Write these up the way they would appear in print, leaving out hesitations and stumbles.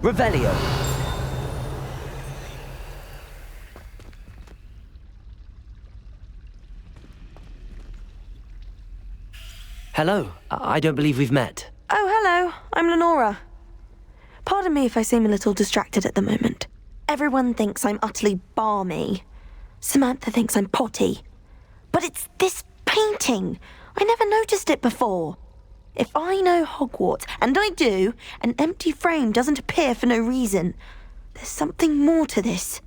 Revelio. Hello. I don't believe we've met. Oh, hello. I'm Lenora. Pardon me if I seem a little distracted at the moment. Everyone thinks I'm utterly balmy. Samantha thinks I'm potty. But it's this painting. I never noticed it before. If I know Hogwarts, and I do, an empty frame doesn't appear for no reason. There's something more to this.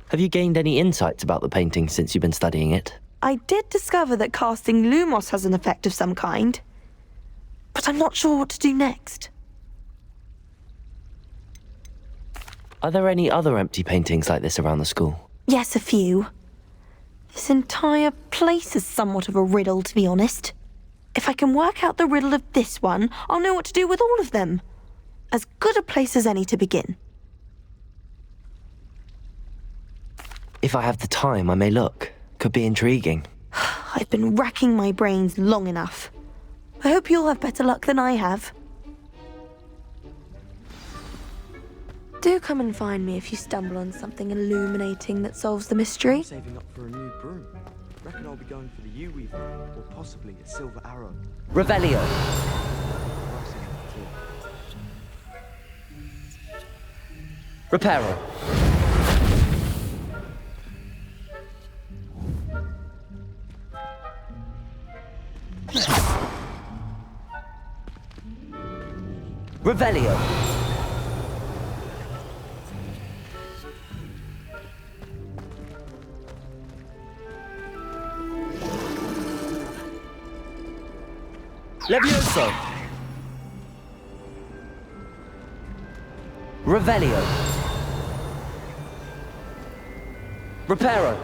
Have you gained any insights about the painting since you've been studying it? I did discover that casting Lumos has an effect of some kind. But I'm not sure what to do next. Are there any other empty paintings like this around the school? Yes, a few. This entire place is somewhat of a riddle, to be honest. If I can work out the riddle of this one, I'll know what to do with all of them. As good a place as any to begin. If I have the time, I may look. Could be intriguing. I've been racking my brains long enough. I hope you'll have better luck than I have. Do come and find me if you stumble on something illuminating that solves the mystery. I'm saving up for a new broom. Reckon I'll be going for the U-Weaver, or possibly a silver arrow. Revelio. Reparo. Revelio. Levioso. Revelio. Reparo.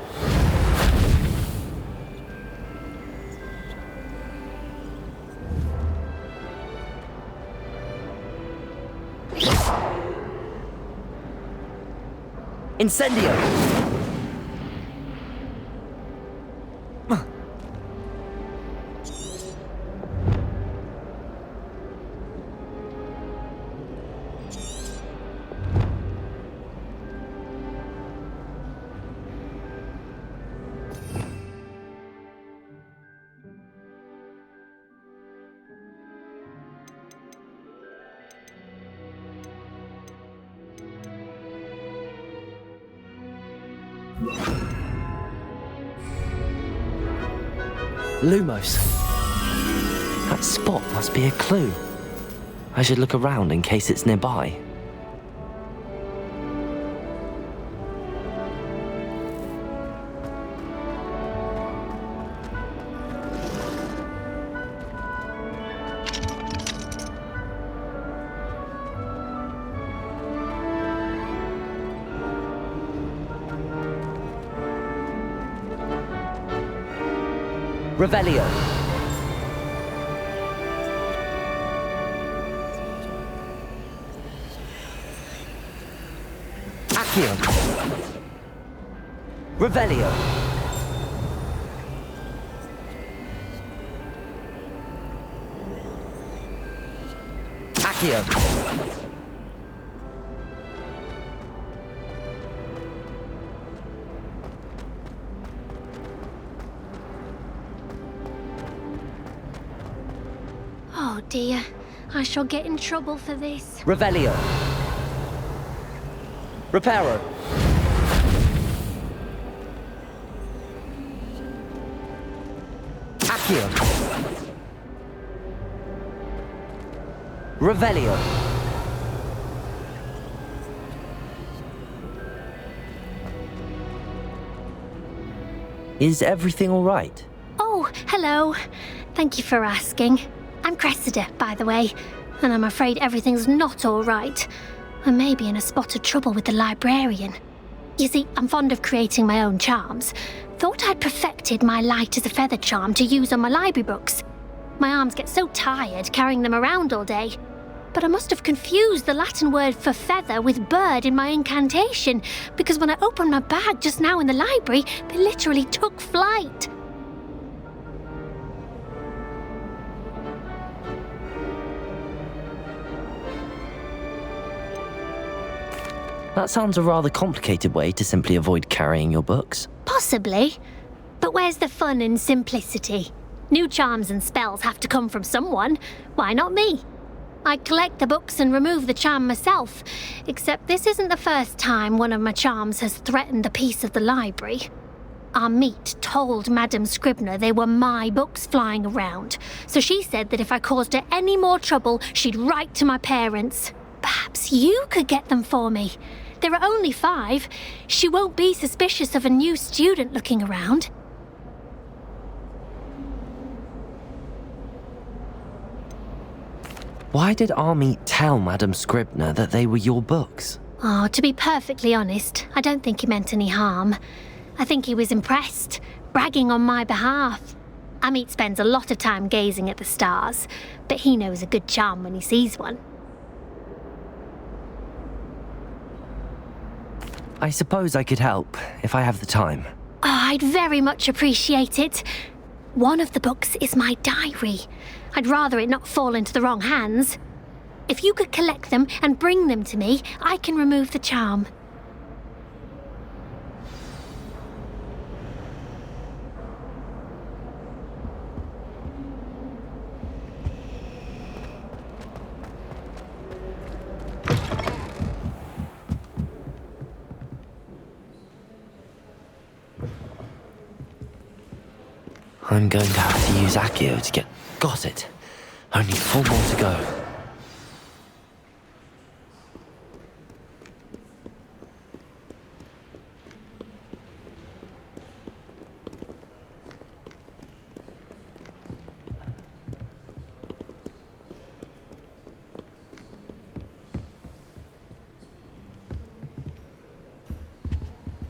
Incendio. Lumos. That spot must be a clue. I should look around in case it's nearby. Revelio. Accio. Revelio. Accio. Oh dear, I shall get in trouble for this. Revelio. Reparo. Accio. Revelio. Is everything all right? Oh, hello. Thank you for asking. I'm Cressida, by the way, and I'm afraid everything's not all right. I may be in a spot of trouble with the librarian. You see, I'm fond of creating my own charms. Thought I'd perfected my light as a feather charm to use on my library books. My arms get so tired carrying them around all day. But I must have confused the Latin word for feather with bird in my incantation, because when I opened my bag just now in the library, they literally took flight. That sounds a rather complicated way to simply avoid carrying your books. Possibly. But where's the fun in simplicity? New charms and spells have to come from someone. Why not me? I'd collect the books and remove the charm myself, except this isn't the first time one of my charms has threatened the peace of the library. Our meet told Madame Scribner they were my books flying around, so she said that if I caused her any more trouble, she'd write to my parents. Perhaps you could get them for me. There are only 5. She won't be suspicious of a new student looking around. Why did Army tell Madame Scribner that they were your books? Oh, to be perfectly honest, I don't think he meant any harm. I think he was impressed, bragging on my behalf. Amit spends a lot of time gazing at the stars, but he knows a good charm when he sees one. I suppose I could help, if I have the time. Oh, I'd very much appreciate it. One of the books is my diary. I'd rather it not fall into the wrong hands. If you could collect them and bring them to me, I can remove the charm. I'm going to have to use Accio to get... Got it. Only 4 more to go.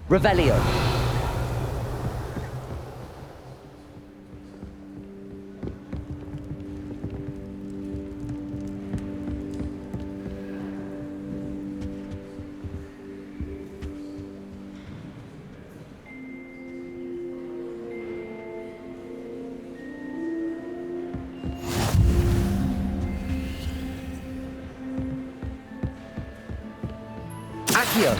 Revelio. Accio.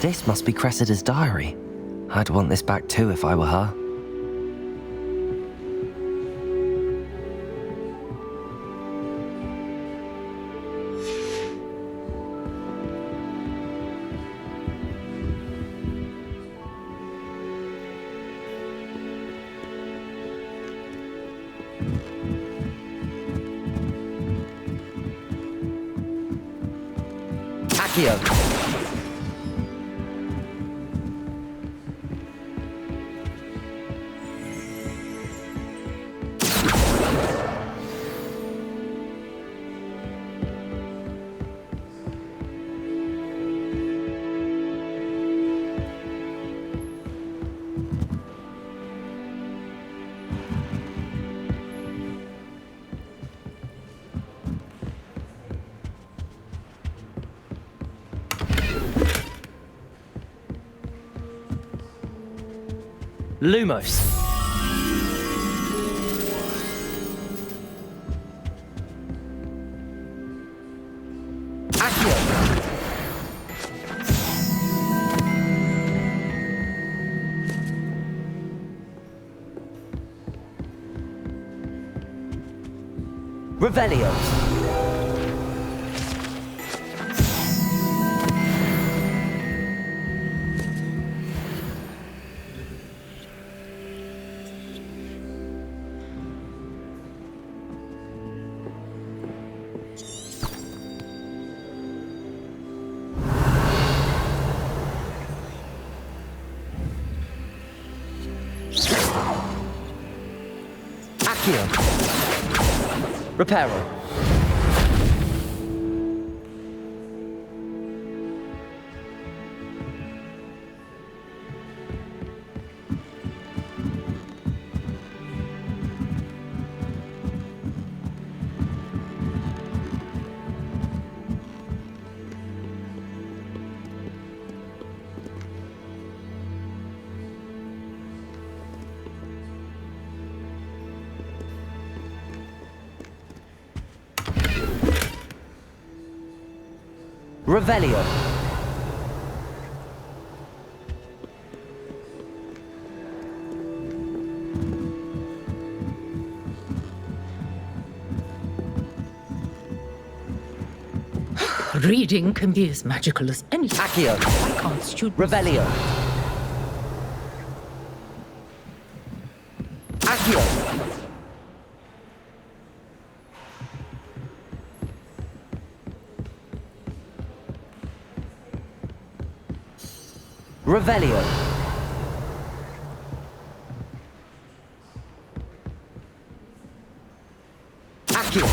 This must be Cressida's diary. I'd want this back too if I were her. Accio. Lumos. Accio. Revelio. Accio. Reparo. Revelio. Reading can be as magical as anything. Accio. Why can't students... Revelio. Accio. Revelio. Accio.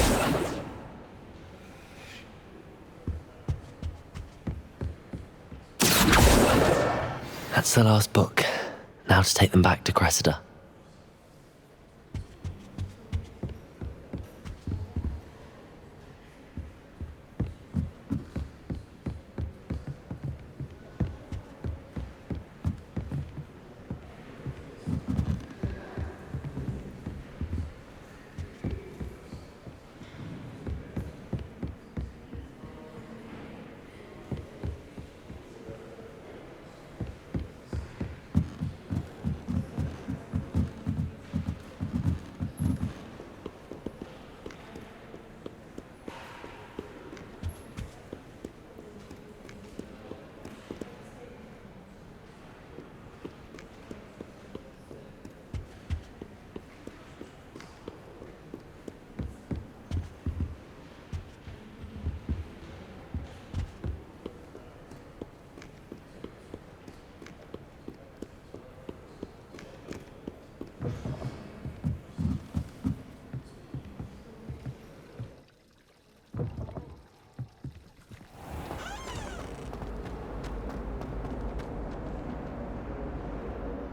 That's the last book. Now to take them back to Cressida.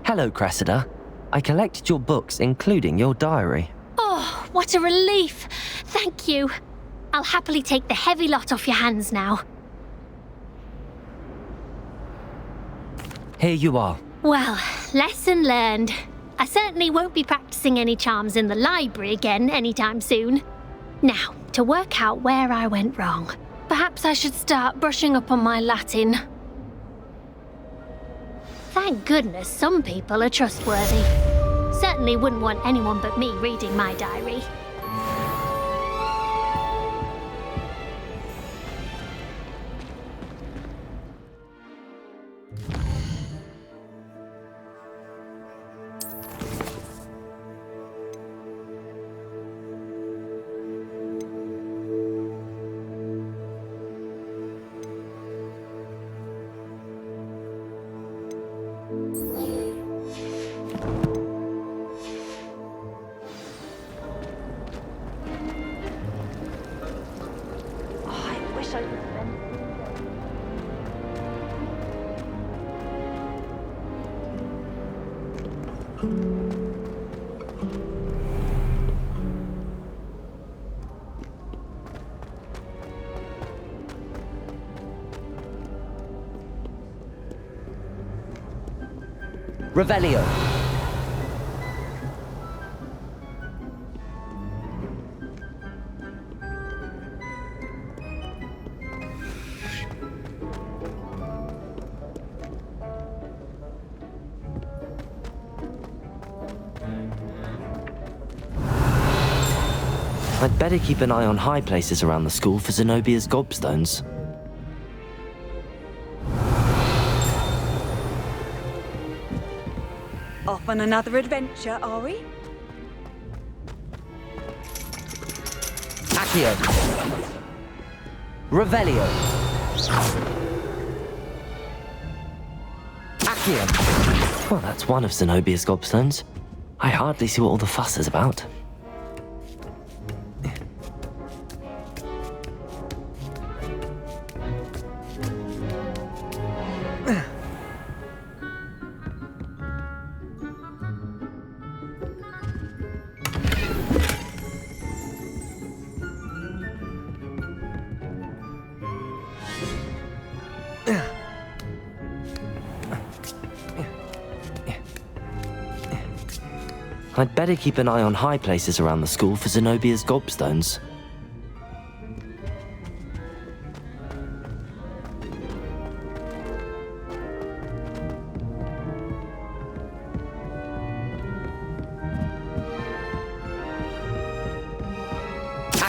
Hello, Cressida. I collected your books, including your diary. Oh, what a relief. Thank you. I'll happily take the heavy lot off your hands now. Here you are. Well, lesson learned. I certainly won't be practicing any charms in the library again anytime soon. Now, to work out where I went wrong. Perhaps I should start brushing up on my Latin. Thank goodness some people are trustworthy. Certainly wouldn't want anyone but me reading my diary. Revelio. I'd better keep an eye on high places around the school for Zenobia's gobstones. Off on another adventure, are we? Accio. Revelio. Accio. Well, that's one of Zenobia's gobstones. I hardly see what all the fuss is about. I'd better keep an eye on high places around the school for Zenobia's gobstones.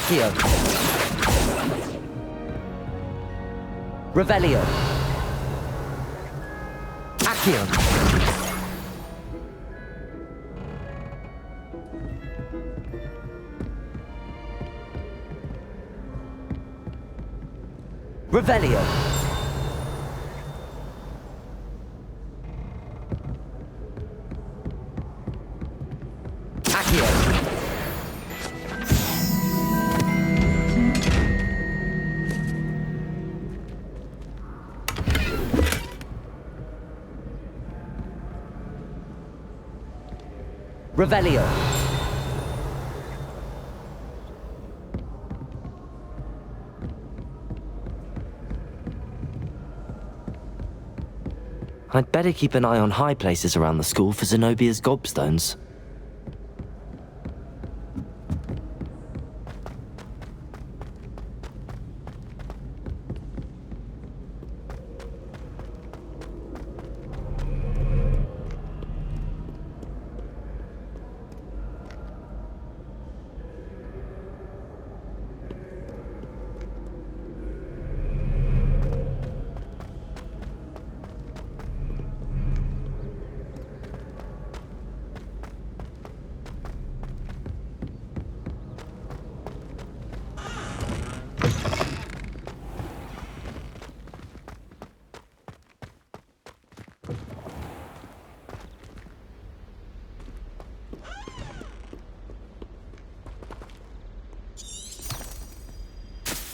Accio. Revelio. Accio. Revelio. Accio. Revelio. I'd better keep an eye on high places around the school for Zenobia's gobstones.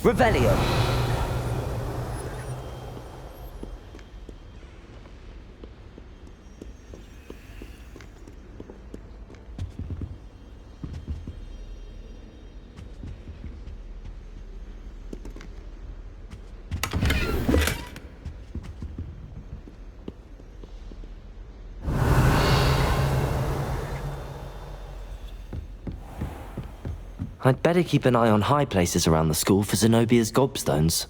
Revelio. I'd better keep an eye on high places around the school for Zenobia's gobstones.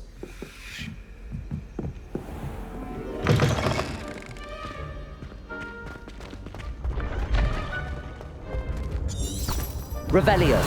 Revelio.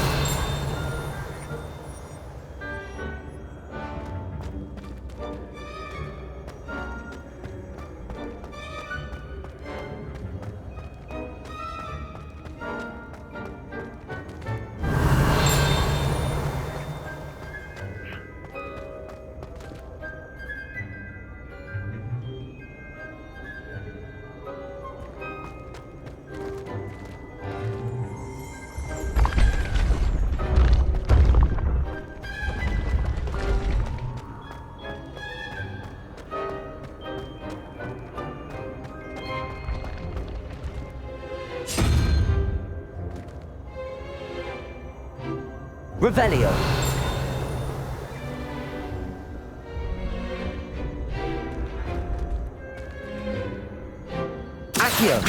Revelio. Accio.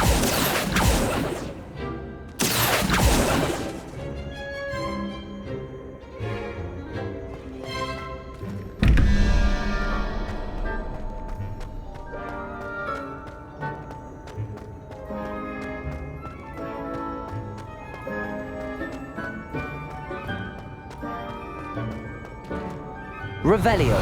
Revelio.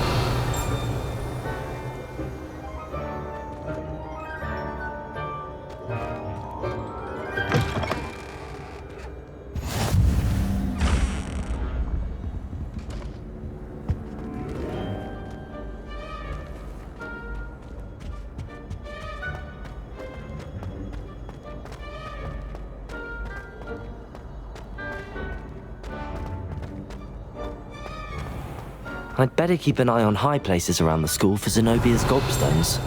I'd better keep an eye on high places around the school for Zenobia's gobstones.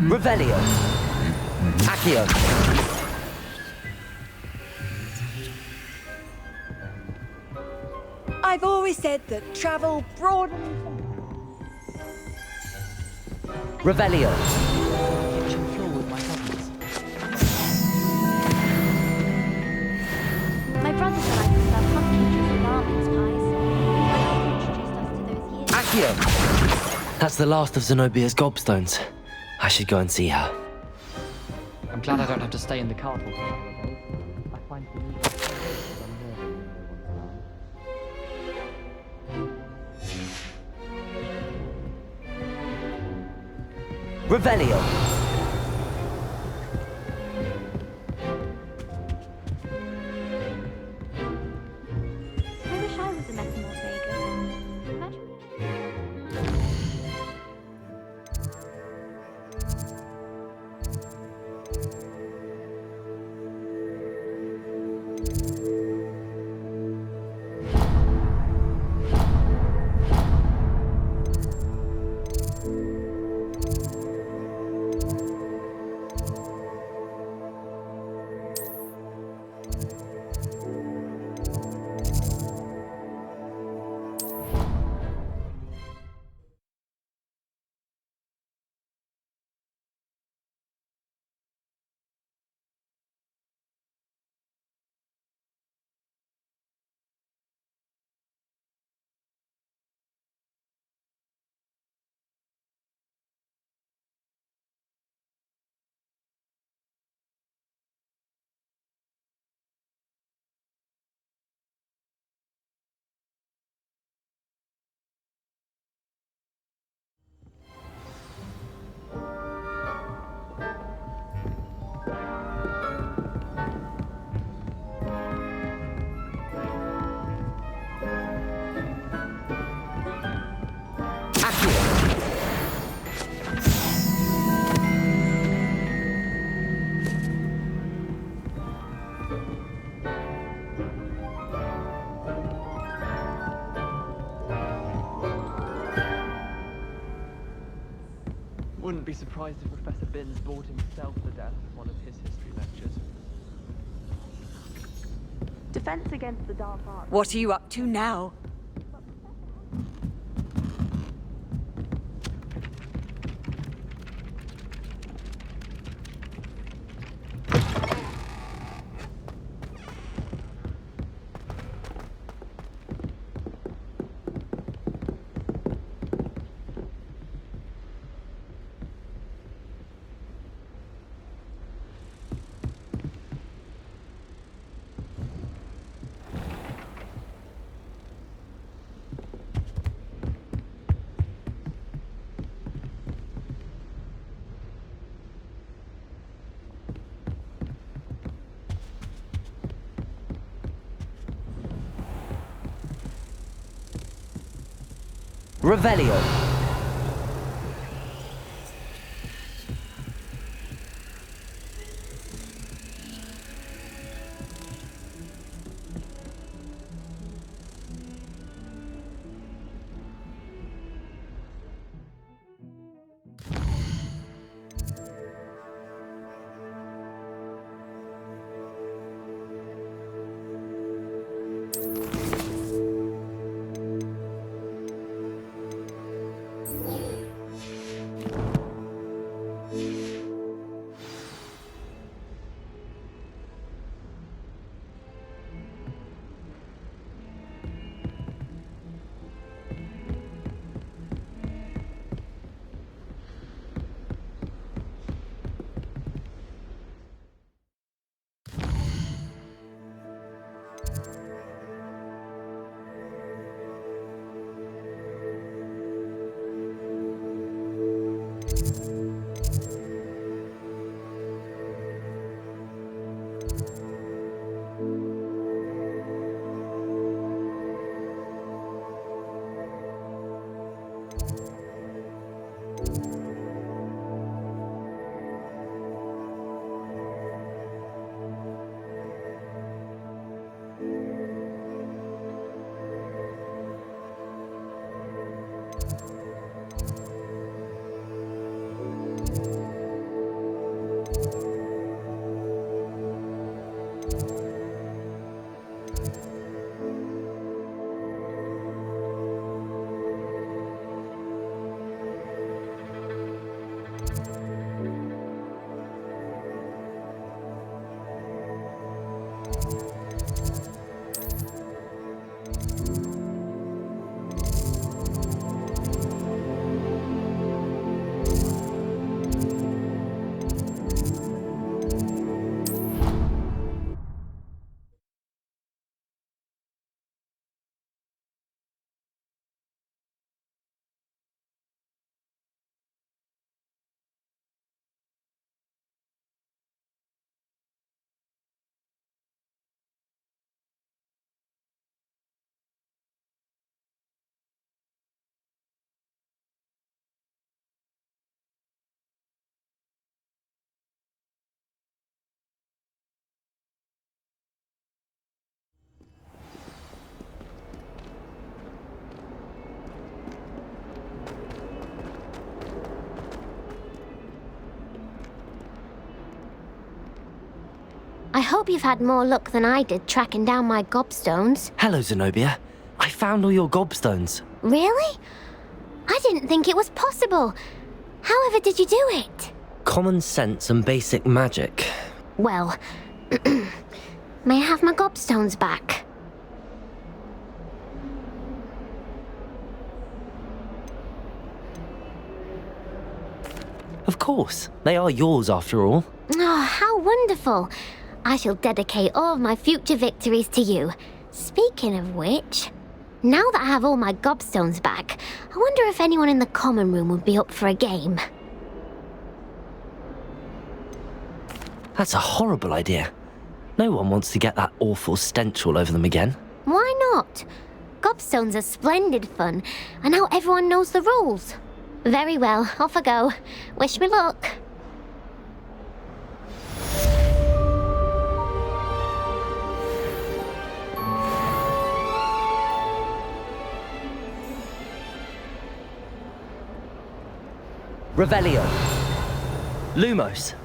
Revelio. Accio. I've always said that travel broadens. Revelio. Kitchen floor with my hobbies. My brother said I could serve pumpkin juice with almonds pies. My uncle introduced us to those years Accio. That's the last of Zenobia's gobstones. I should go and see her. I'm glad I don't have to stay in the castle for a couple of days. I find the new unnerving when no one's around. Revelio. I wish I was a metamorphagus. Imagine. Wouldn't be surprised if Professor Binns bored himself to death with one of his history lectures. Defense against the dark arts. What are you up to now? Revelio. I hope you've had more luck than I did tracking down my gobstones. Hello, Zenobia. I found all your gobstones. Really? I didn't think it was possible. However did you do it? Common sense and basic magic. Well, may I have my gobstones back? Of course. They are yours after all. Oh, how wonderful. I shall dedicate all of my future victories to you. Speaking of which, now that I have all my gobstones back, I wonder if anyone in the common room would be up for a game. That's a horrible idea. No one wants to get that awful stench all over them again. Why not? Gobstones are splendid fun, and now everyone knows the rules. Very well, off I go. Wish me luck. Revelio. Lumos.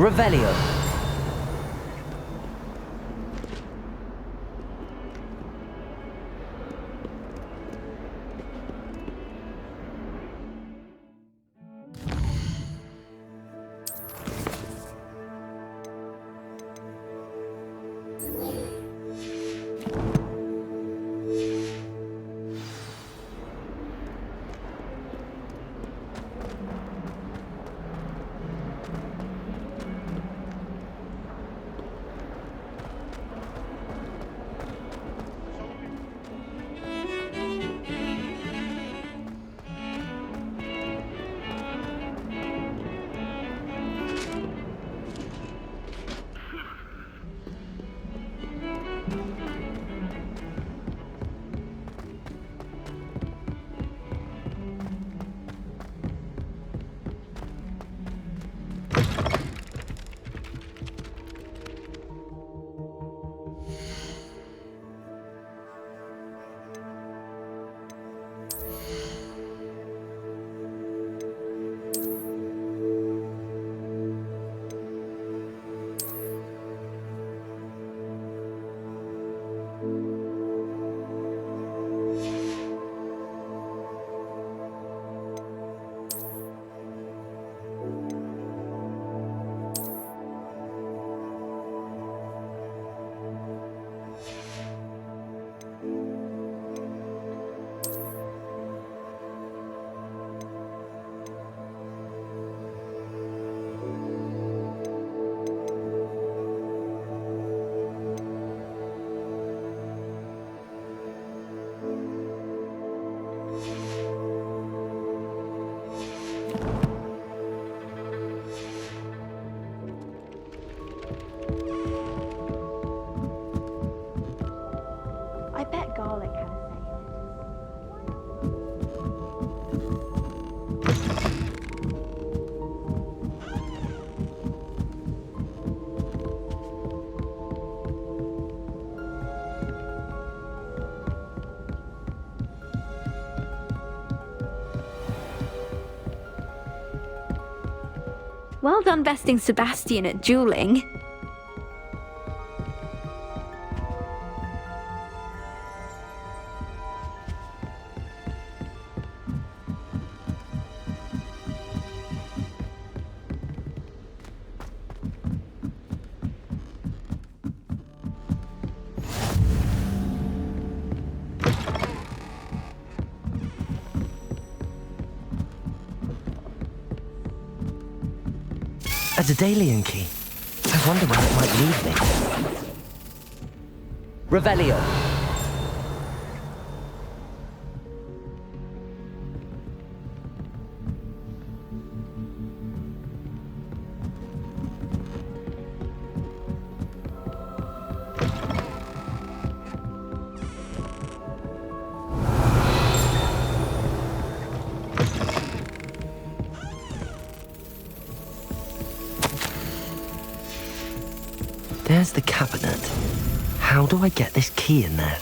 Revelio. I bet garlic had a say Well done besting Sebastian at dueling. A Daedalian key. I wonder where it might lead me. Revelio. There's the cabinet. How do I get this key in there?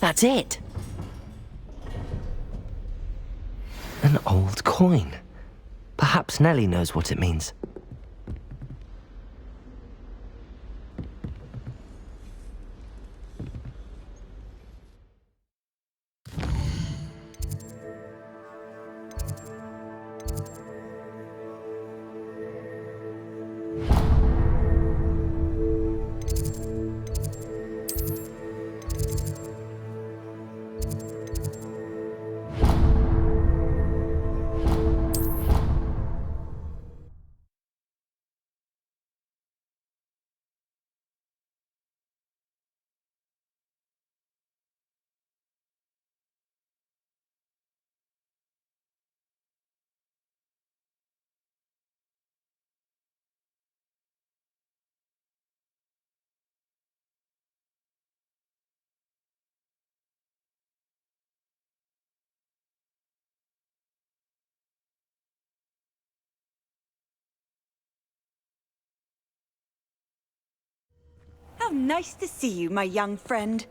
That's it! An old coin. Perhaps Nellie knows what it means. How nice to see you, my young friend.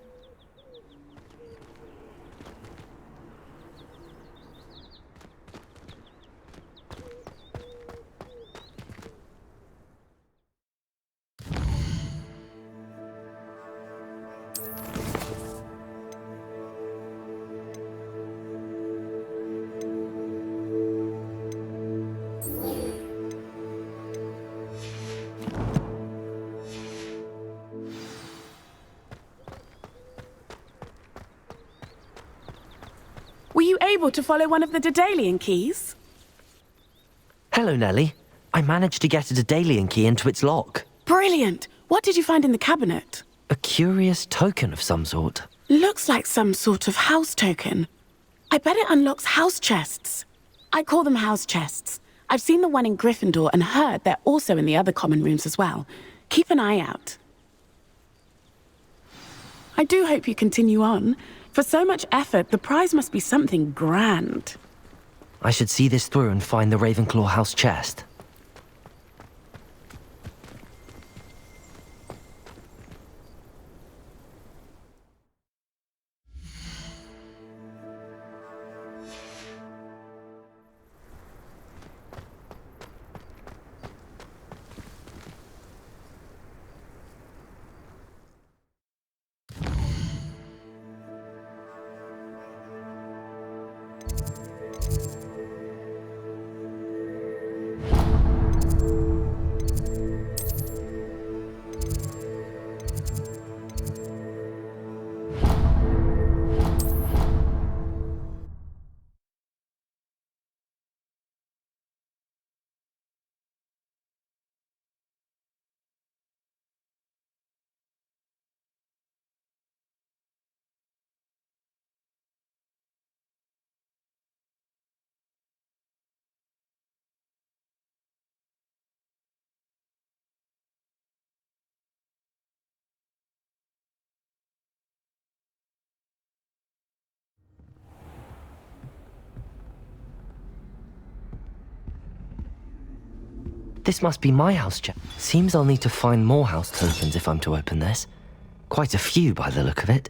Were you able to follow one of the Daedalian keys? Hello, Nellie. I managed to get a Daedalian key into its lock. Brilliant! What did you find in the cabinet? A curious token of some sort. Looks like some sort of house token. I bet it unlocks house chests. I call them house chests. I've seen the one in Gryffindor and heard they're also in the other common rooms as well. Keep an eye out. I do hope you continue on. For so much effort, the prize must be something grand. I should see this through and find the Ravenclaw house chest. This must be my house chest. Seems I'll need to find more house tokens if I'm to open this. Quite a few by the look of it.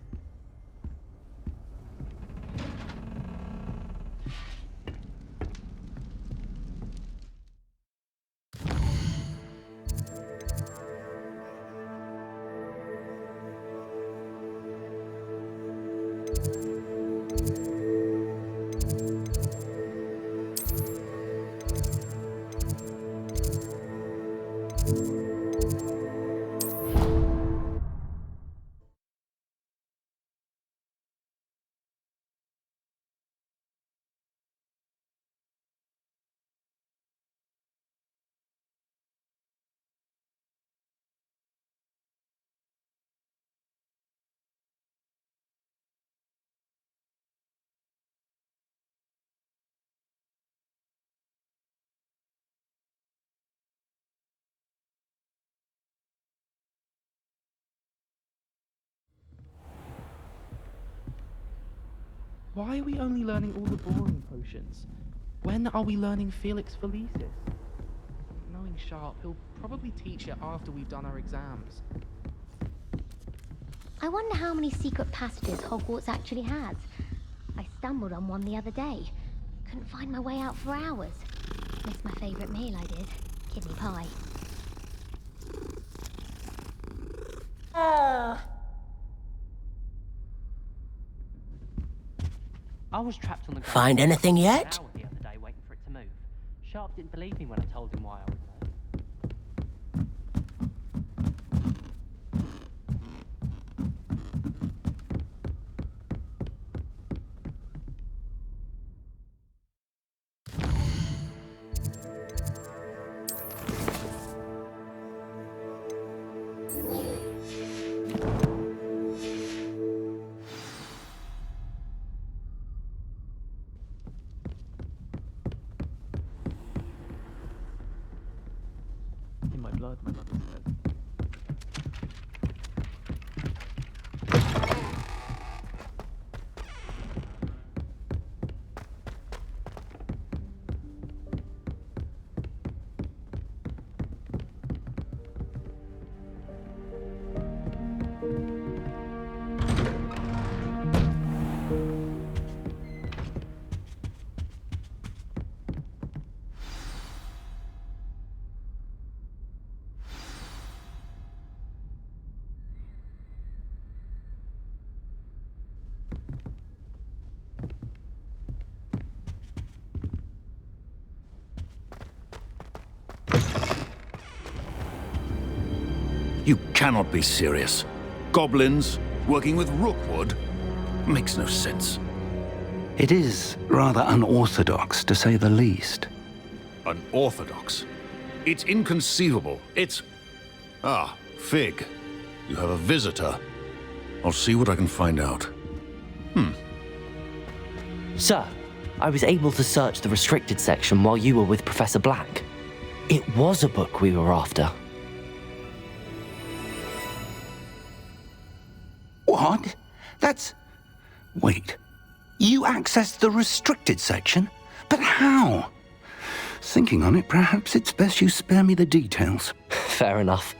Why are we only learning all the boring potions? When are we learning Felix Felicis? Knowing Sharp, he'll probably teach it after we've done our exams. I wonder how many secret passages Hogwarts actually has. I stumbled on one the other day. Couldn't find my way out for hours. Missed my favourite meal, I did. Kidney pie. I was trapped on the ground. Find anything yet? The other day waiting for it to move. Sharp didn't believe me when I told him why I was there. In my blood, my mother said. You cannot be serious. Goblins working with Rookwood? Makes no sense. It is rather unorthodox, to say the least. Unorthodox? It's inconceivable. It's... Ah, Fig. You have a visitor. I'll see what I can find out. Sir, I was able to search the restricted section while you were with Professor Black. It was a book we were after. What? That's... Wait. You accessed the restricted section? But how? Thinking on it, perhaps it's best you spare me the details. Fair enough.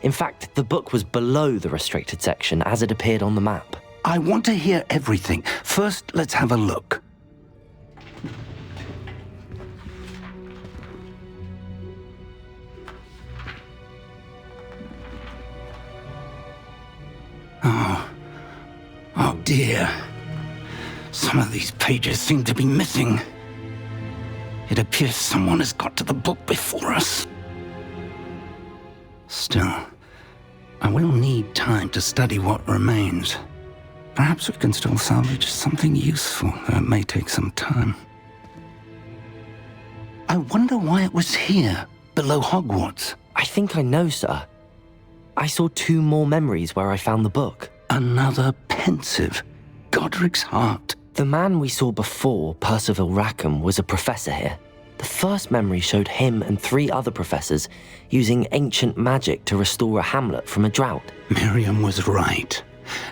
In fact, the book was below the restricted section as it appeared on the map. I want to hear everything. First, let's have a look. Oh dear. Some of these pages seem to be missing. It appears someone has got to the book before us. Still, I will need time to study what remains. Perhaps we can still salvage something useful, though it may take some time. I wonder why it was here, below Hogwarts. I think I know, sir. I saw 2 more memories where I found the book. Another pensive. Godric's heart. The man we saw before, Percival Rackham, was a professor here. The first memory showed him and 3 other professors using ancient magic to restore a hamlet from a drought. Miriam was right.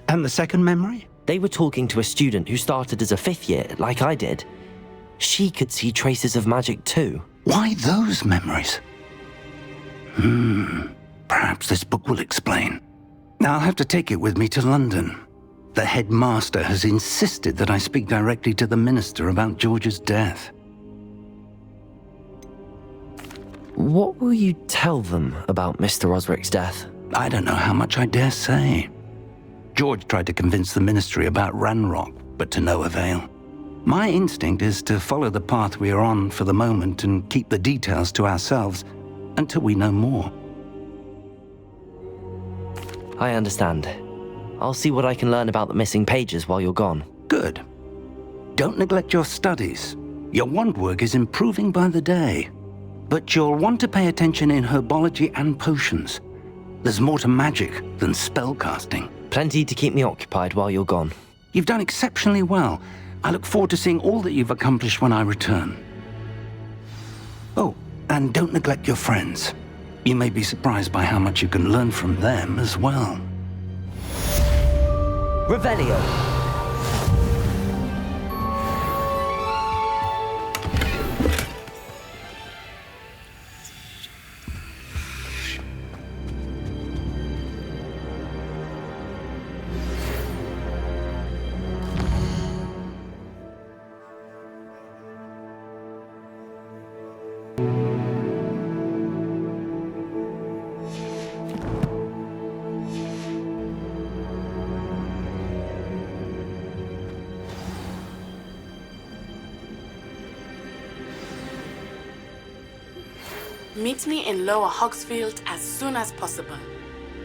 And the second memory? They were talking to a student who started as a 5th year, like I did. She could see traces of magic too. Why those memories? Perhaps this book will explain. I'll have to take it with me to London. The headmaster has insisted that I speak directly to the minister about George's death. What will you tell them about Mr. Osric's death? I don't know how much I dare say. George tried to convince the ministry about Ranrock, but to no avail. My instinct is to follow the path we are on for the moment and keep the details to ourselves until we know more. I understand. I'll see what I can learn about the missing pages while you're gone. Good. Don't neglect your studies. Your wand work is improving by the day. But you'll want to pay attention in herbology and potions. There's more to magic than spellcasting. Plenty to keep me occupied while you're gone. You've done exceptionally well. I look forward to seeing all that you've accomplished when I return. Oh, and don't neglect your friends. You may be surprised by how much you can learn from them as well. Revelio. Meet me in Lower Hogsfield as soon as possible.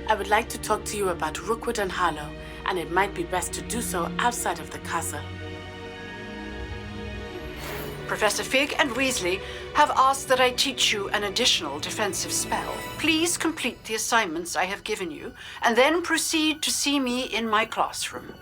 I would like to talk to you about Rookwood and Harlow, and it might be best to do so outside of the castle. Professor Fig and Weasley have asked that I teach you an additional defensive spell. Please complete the assignments I have given you, and then proceed to see me in my classroom.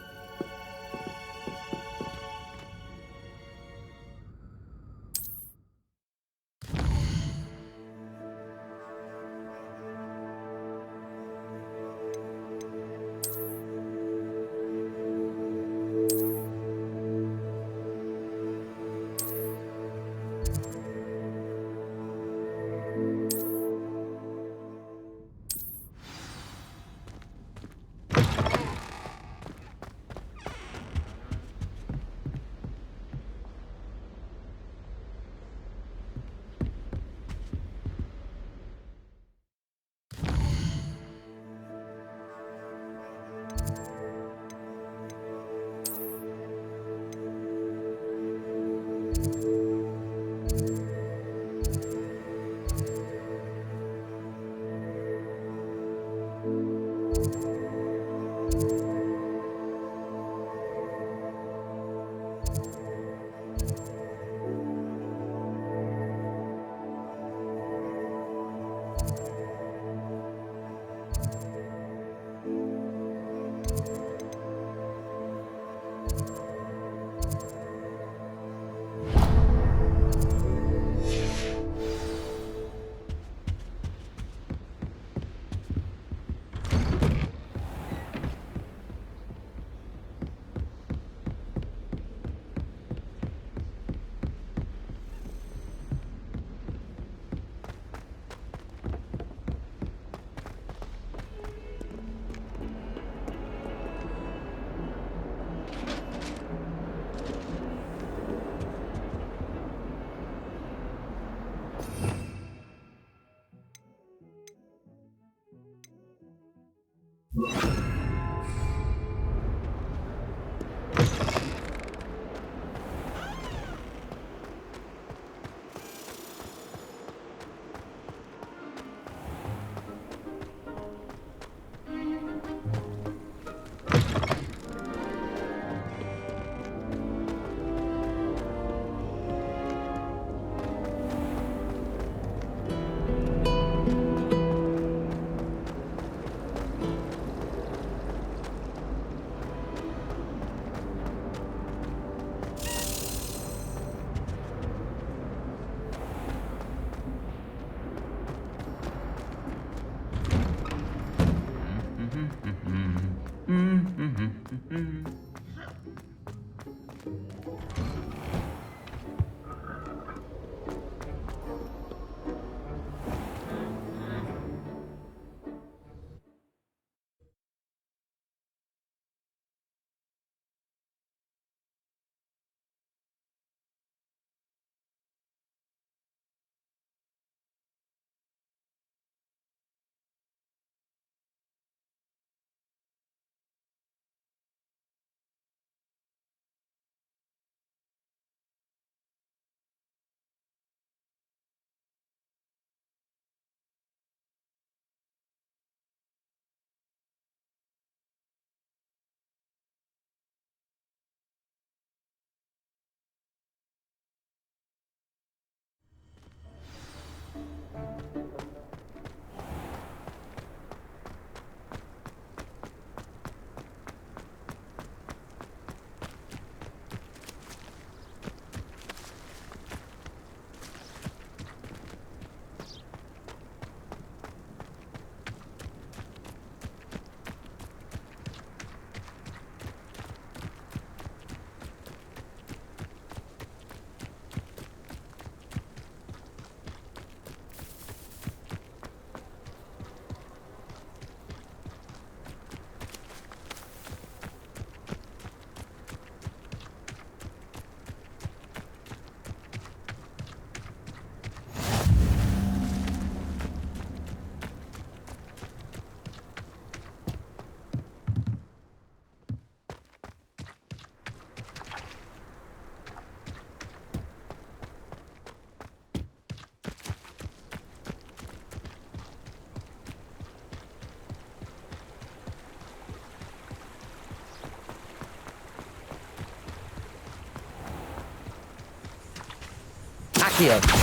Accio.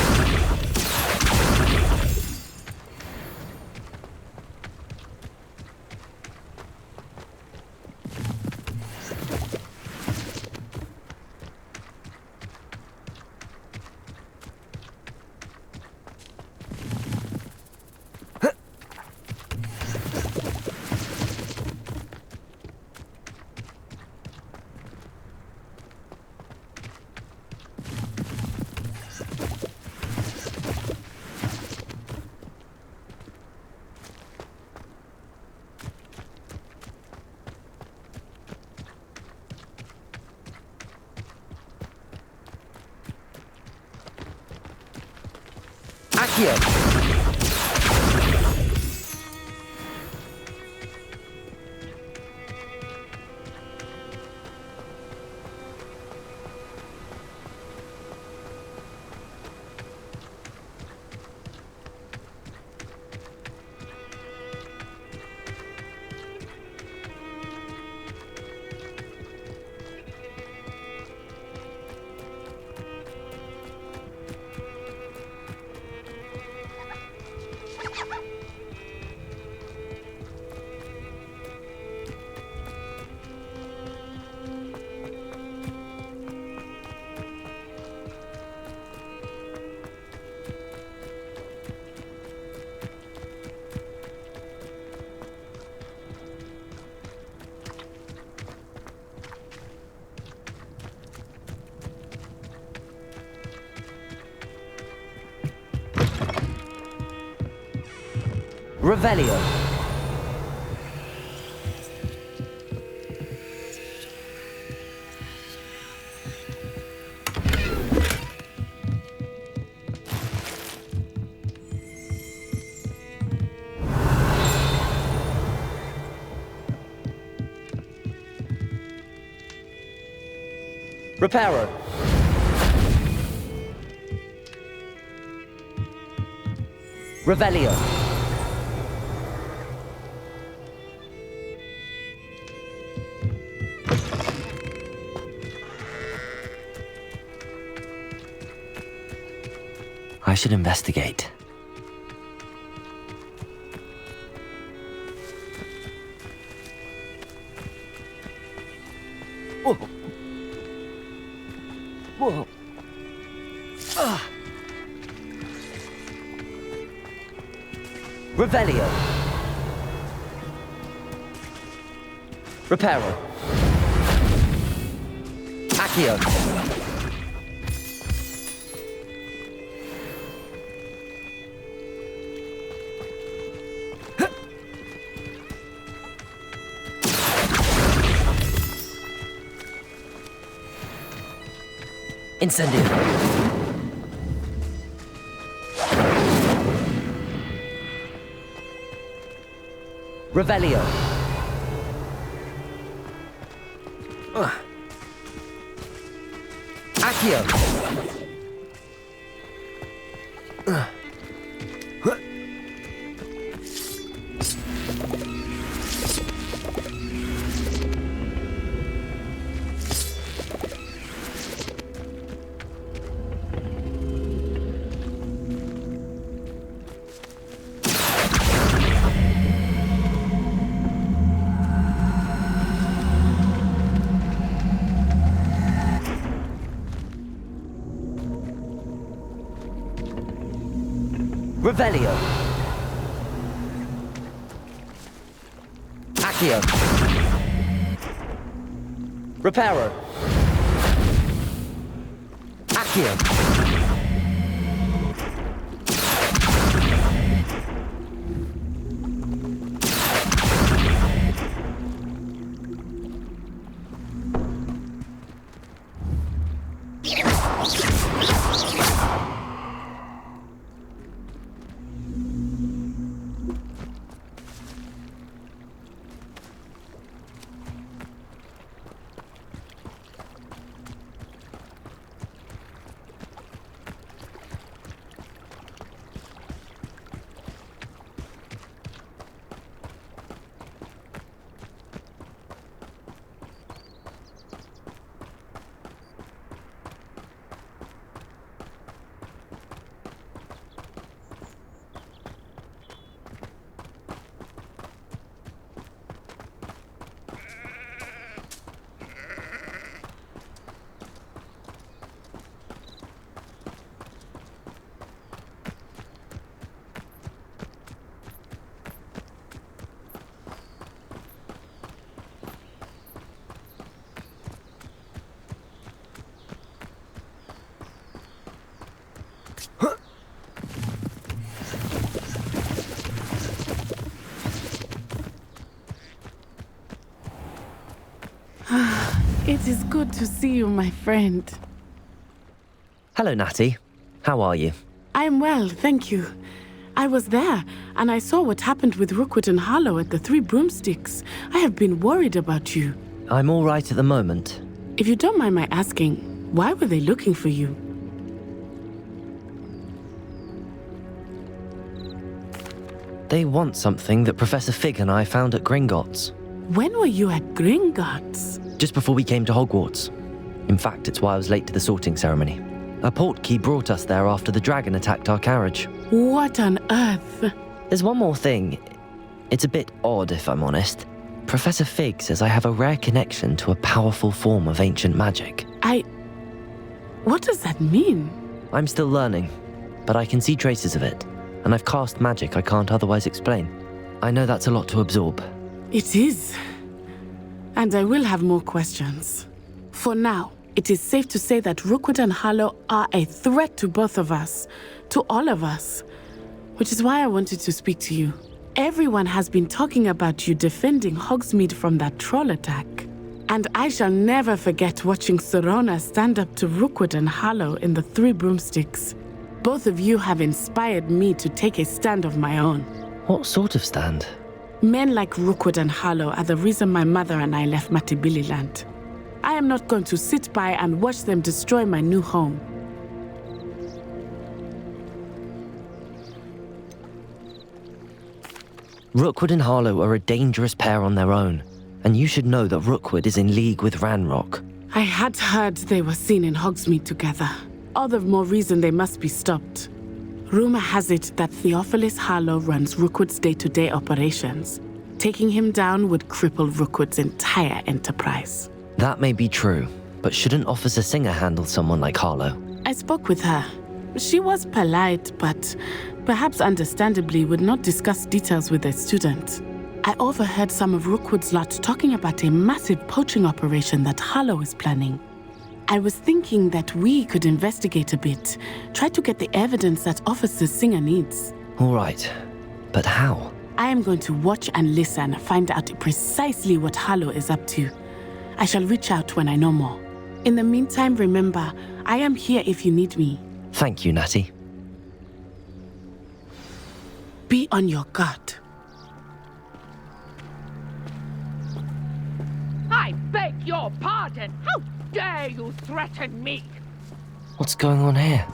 Accio. Revelio. Reparo. Revelio. I should investigate. Whoa. Whoa. Revelio. Reparo. Accio. Incendio. Revelio. Accio. Revelio. Accio. Reparo. Accio. It is good to see you, my friend. Hello, Natty. How are you? I am well, thank you. I was there, and I saw what happened with Rookwood and Harlow at the Three Broomsticks. I have been worried about you. I'm all right at the moment. If you don't mind my asking, why were they looking for you? They want something that Professor Fig and I found at Gringotts. When were you at Gringotts? Just before we came to Hogwarts. In fact, it's why I was late to the sorting ceremony. A portkey brought us there after the dragon attacked our carriage. What on earth? There's one more thing. It's a bit odd, if I'm honest. Professor Fig says I have a rare connection to a powerful form of ancient magic. What does that mean? I'm still learning, but I can see traces of it, and I've cast magic I can't otherwise explain. I know that's a lot to absorb. It is. And I will have more questions. For now, it is safe to say that Rookwood and Harlow are a threat to both of us, to all of us, which is why I wanted to speak to you. Everyone has been talking about you defending Hogsmeade from that troll attack. And I shall never forget watching Serona stand up to Rookwood and Harlow in the Three Broomsticks. Both of you have inspired me to take a stand of my own. What sort of stand? Men like Rookwood and Harlow are the reason my mother and I left Matibililand. I am not going to sit by and watch them destroy my new home. Rookwood and Harlow are a dangerous pair on their own, and you should know that Rookwood is in league with Ranrock. I had heard they were seen in Hogsmeade together. All the more reason they must be stopped. Rumor has it that Theophilus Harlow runs Rookwood's day-to-day operations. Taking him down would cripple Rookwood's entire enterprise. That may be true, but shouldn't Officer Singer handle someone like Harlow? I spoke with her. She was polite, but perhaps understandably would not discuss details with a student. I overheard some of Rookwood's lot talking about a massive poaching operation that Harlow is planning. I was thinking that we could investigate a bit, try to get the evidence that Officer Singer needs. All right, but how? I am going to watch and listen, find out precisely what Harlow is up to. I shall reach out when I know more. In the meantime, remember, I am here if you need me. Thank you, Natty. Be on your guard. I beg your pardon! How dare you threaten me? What's going on here?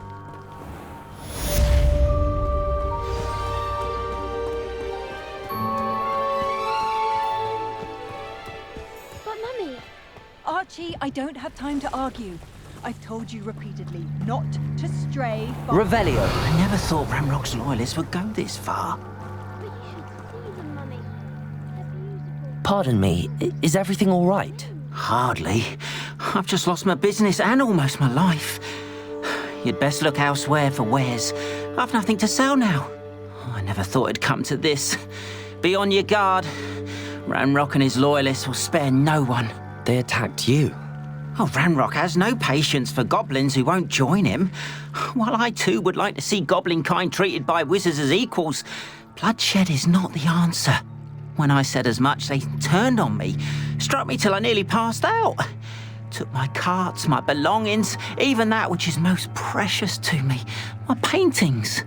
But Mummy... Archie, I don't have time to argue. I've told you repeatedly not to stray far. Revelio. I never thought Ranrock's loyalists would go this far. But you should see them, Mummy. They're beautiful. Pardon me, is everything all right? Hardly. I've just lost my business and almost my life. You'd best look elsewhere for wares. I've nothing to sell now. I never thought it'd come to this. Be on your guard. Ranrock and his loyalists will spare no one. They attacked you. Oh, Ranrock has no patience for goblins who won't join him. While I too would like to see goblin kind treated by wizards as equals, bloodshed is not the answer. When I said as much, they turned on me, struck me till I nearly passed out. Took my carts, my belongings, even that which is most precious to me, my paintings.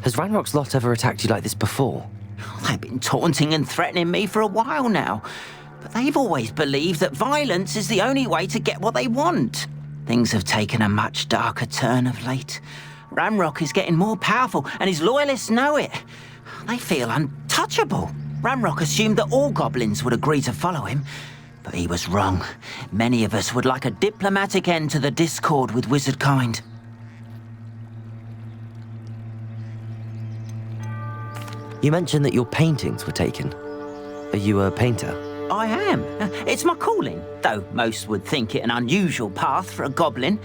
Has Ranrock's lot ever attacked you like this before? They've been taunting and threatening me for a while now, but they've always believed that violence is the only way to get what they want. Things have taken a much darker turn of late. Ranrock is getting more powerful, and his loyalists know it. They feel untouchable. Ranrock assumed that all goblins would agree to follow him, but he was wrong. Many of us would like a diplomatic end to the discord with wizard kind. You mentioned that your paintings were taken. Are you a painter? I am. It's my calling, though most would think it an unusual path for a goblin.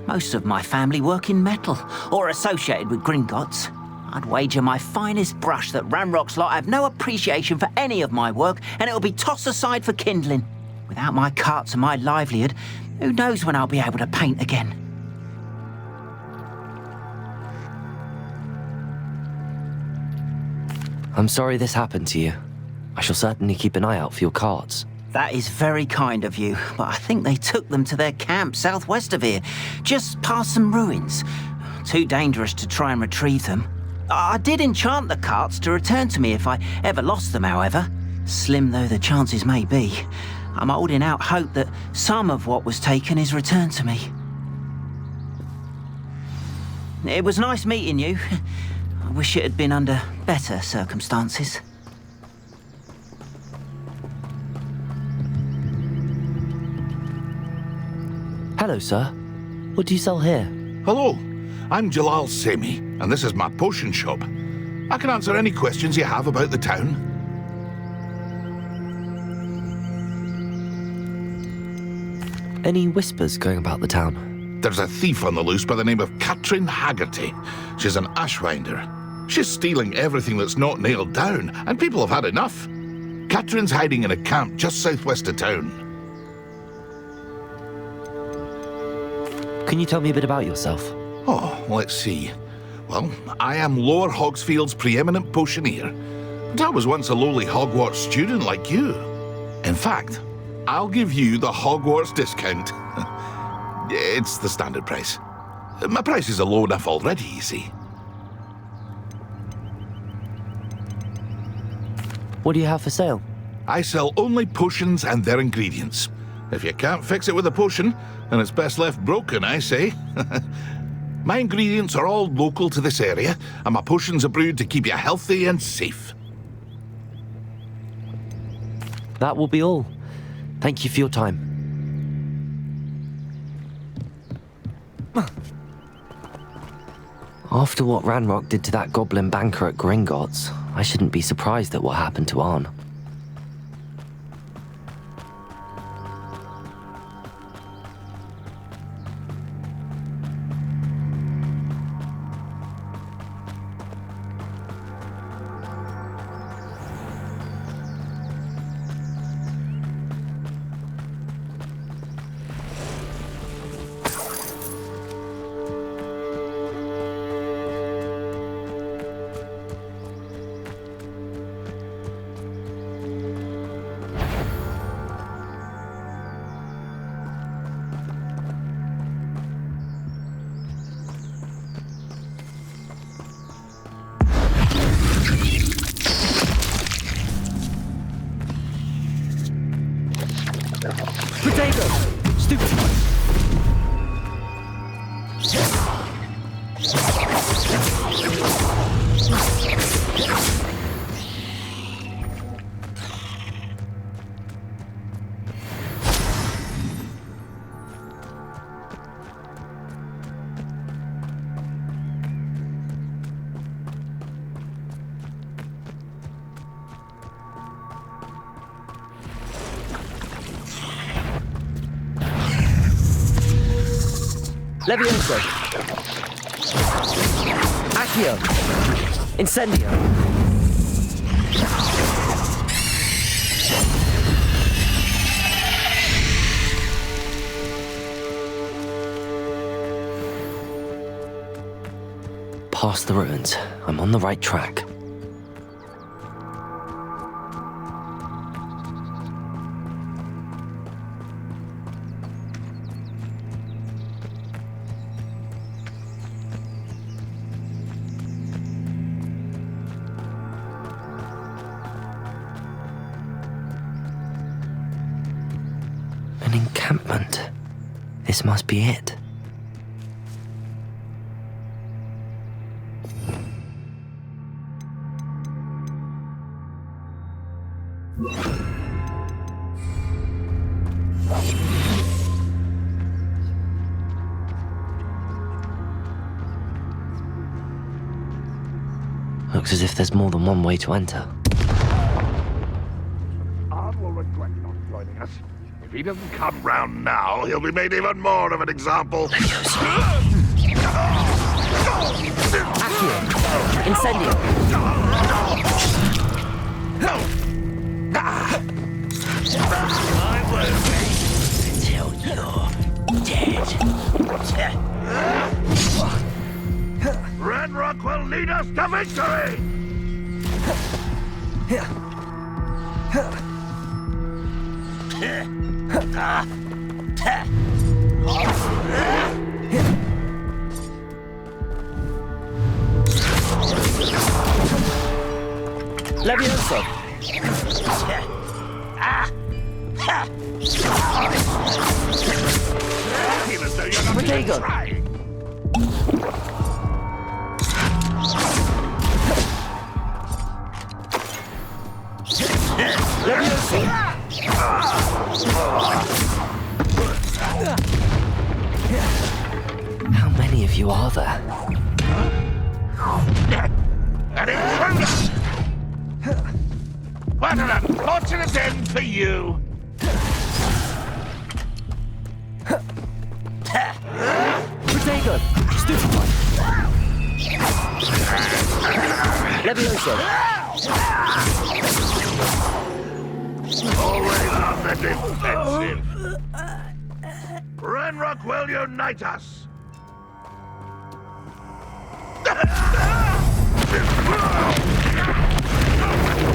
Most of my family work in metal, or associated with Gringotts. I'd wager my finest brush that Ranrock's lot have no appreciation for any of my work, and it'll be tossed aside for kindling. Without my carts and my livelihood, who knows when I'll be able to paint again. I'm sorry this happened to you. I shall certainly keep an eye out for your carts. That is very kind of you, but I think they took them to their camp southwest of here, just past some ruins. Too dangerous to try and retrieve them. I did enchant the carts to return to me if I ever lost them, however. Slim though the chances may be, I'm holding out hope that some of what was taken is returned to me. It was nice meeting you. I wish it had been under better circumstances. Hello, sir. What do you sell here? Hello, I'm Jalal Semi, and this is my potion shop. I can answer any questions you have about the town. Any whispers going about the town? There's a thief on the loose by the name of Katrin Haggerty. She's an ashwinder. She's stealing everything that's not nailed down, and people have had enough. Katrin's hiding in a camp just southwest of town. Can you tell me a bit about yourself? Oh, let's see. Well, I am Lower Hogsfield's preeminent potioneer. But I was once a lowly Hogwarts student like you. In fact, I'll give you the Hogwarts discount. It's the standard price. My prices are low enough already, you see. What do you have for sale? I sell only potions and their ingredients. If you can't fix it with a potion, then it's best left broken, I say. My ingredients are all local to this area, and my potions are brewed to keep you healthy and safe. That will be all. Thank you for your time. After what Ranrock did to that goblin banker at Gringotts, I shouldn't be surprised at what happened to Arn. Potato! Stupid! Levioso. Accio. Incendio. Past the ruins. I'm on the right track. An encampment. This must be it. Looks as if there's more than one way to enter. Ard will regret not joining us. If he doesn't come round now, he'll be made even more of an example. Accio. Incendio. I won't wait until you're dead. Ranrock will lead us to victory! Levioso! Feel as though you're not Protego. even trying. How many of you are there? An intruder! What an unfortunate end for you! Protego! Stupid one! Levioso! Always on the defensive. Ranrock will unite us.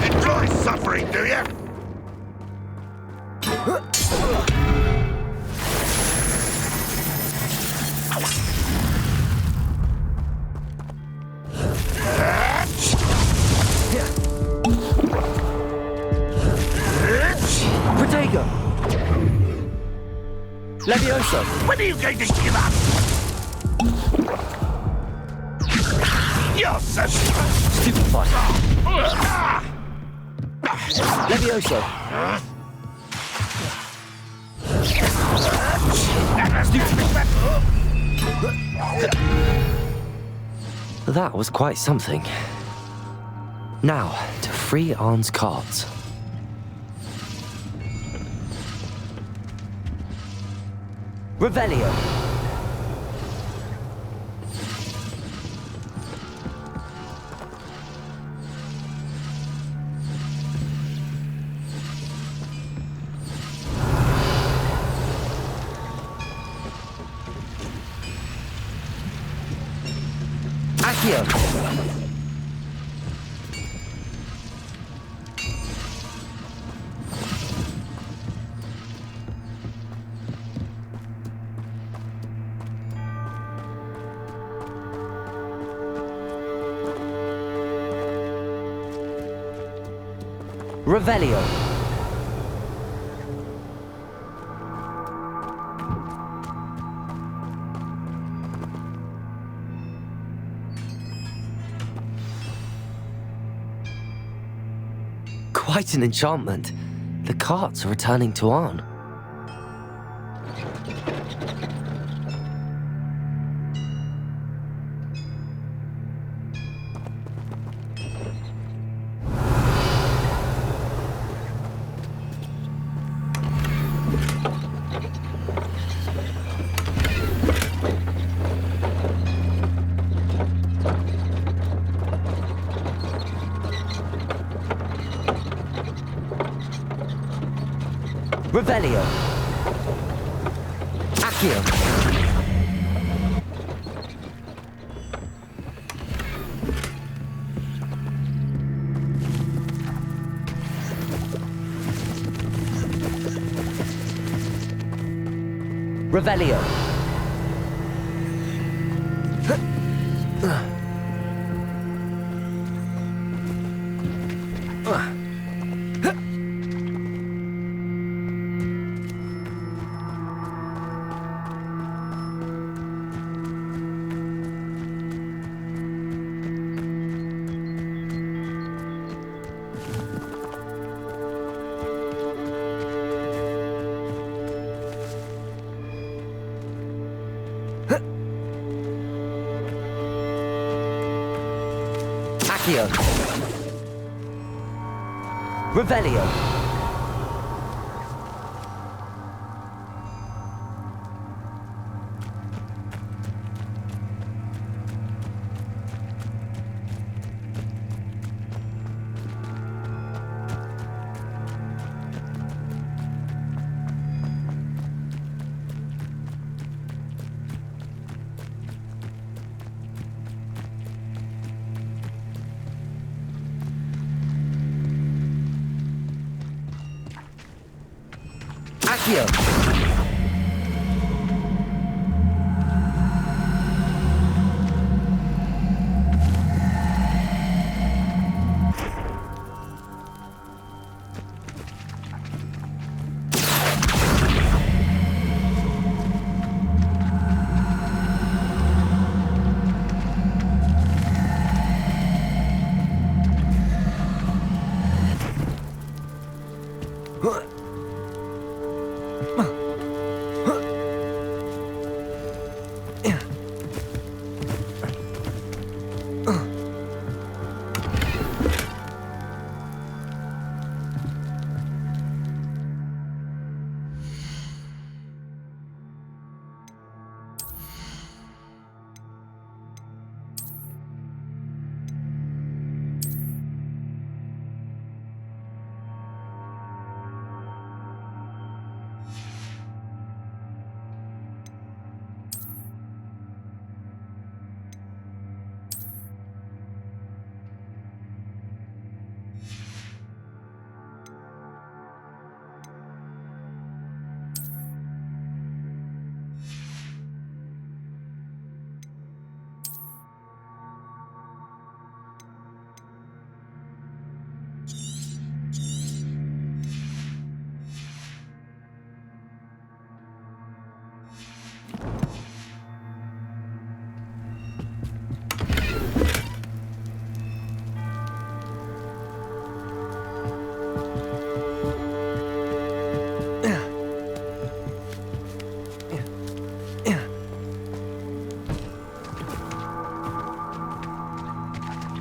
Enjoy suffering, do you? Protego! Levioso! When are you going to give up? You're so stupid bot. Levioso! That was quite something. Now, to free Arn's cards. Revelio! Accio! Revelio! Quite an enchantment. The carts are returning to Arn. Revelio! Accio! Revelio! Accio! Revelio! Accio.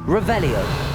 Revelio.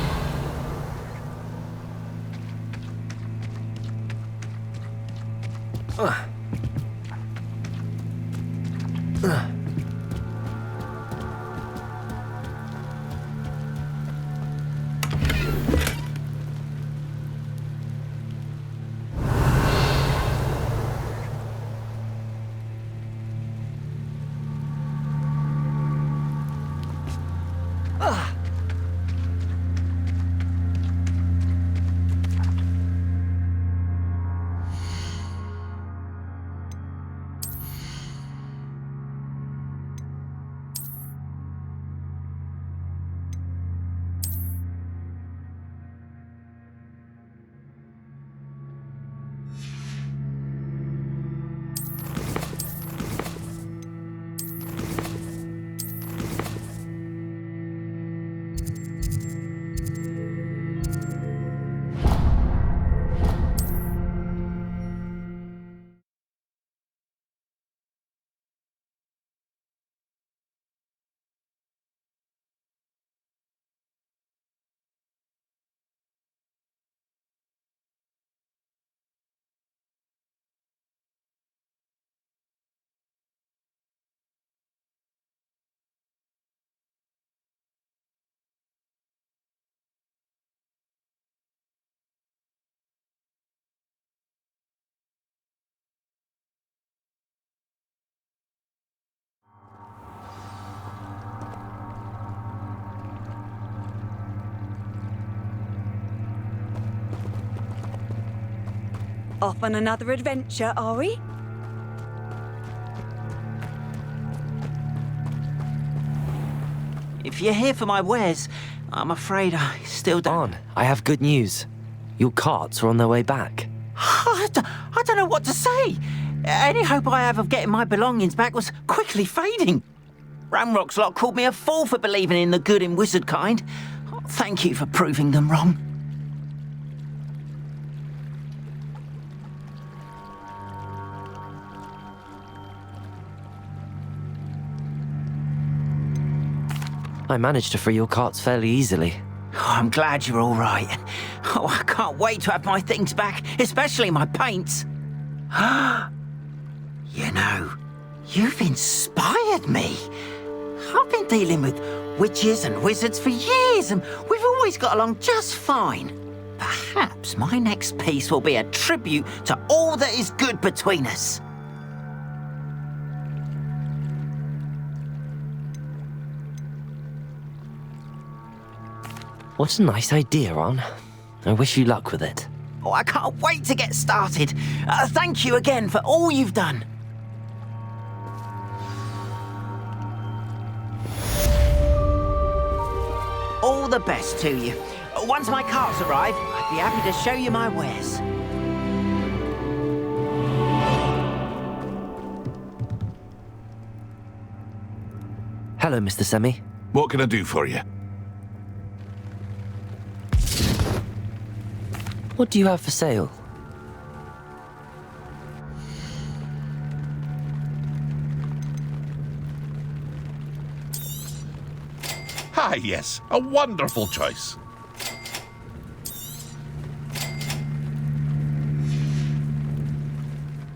Off on another adventure, are we? If you're here for my wares, I'm afraid I still don't... On, I have good news. Your carts are on their way back. I don't know what to say. Any hope I have of getting my belongings back was quickly fading. Ranrock's lot called me a fool for believing in the good in wizard kind. Thank you for proving them wrong. I managed to free your carts fairly easily. Oh, I'm glad you're all right. Oh, I can't wait to have my things back, especially my paints. You know, you've inspired me. I've been dealing with witches and wizards for years, and we've always got along just fine. Perhaps my next piece will be a tribute to all that is good between us. What a nice idea, Ron. I wish you luck with it. Oh, I can't wait to get started. Thank you again for all you've done. All the best to you. Once my carts arrive, I'd be happy to show you my wares. Hello, Mr. Semi. What can I do for you? What do you have for sale? Ah, yes, a wonderful choice.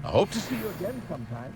I hope to see you again sometime.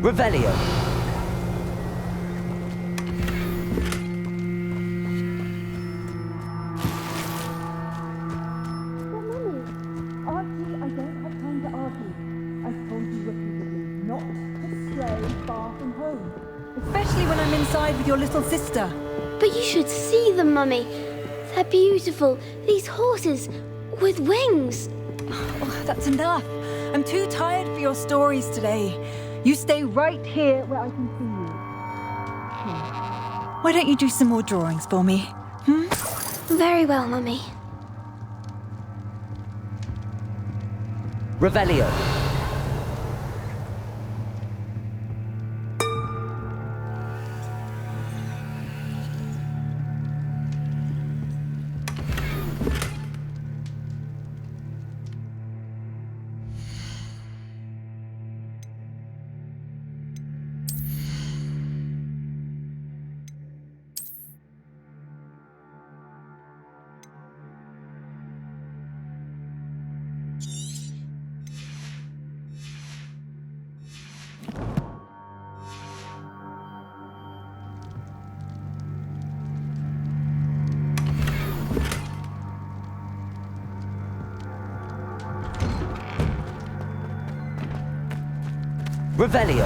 Revelio. Archie, I don't have time to argue. I've told you repeatedly not to stray far from home. Especially when I'm inside with your little sister. But you should see them, Mummy. They're beautiful. These horses with wings. Oh, that's enough. I'm too tired for your stories today. You stay right here where I can see you. Why don't you do some more drawings for me? Very well, Mummy. Revelio. Revelio.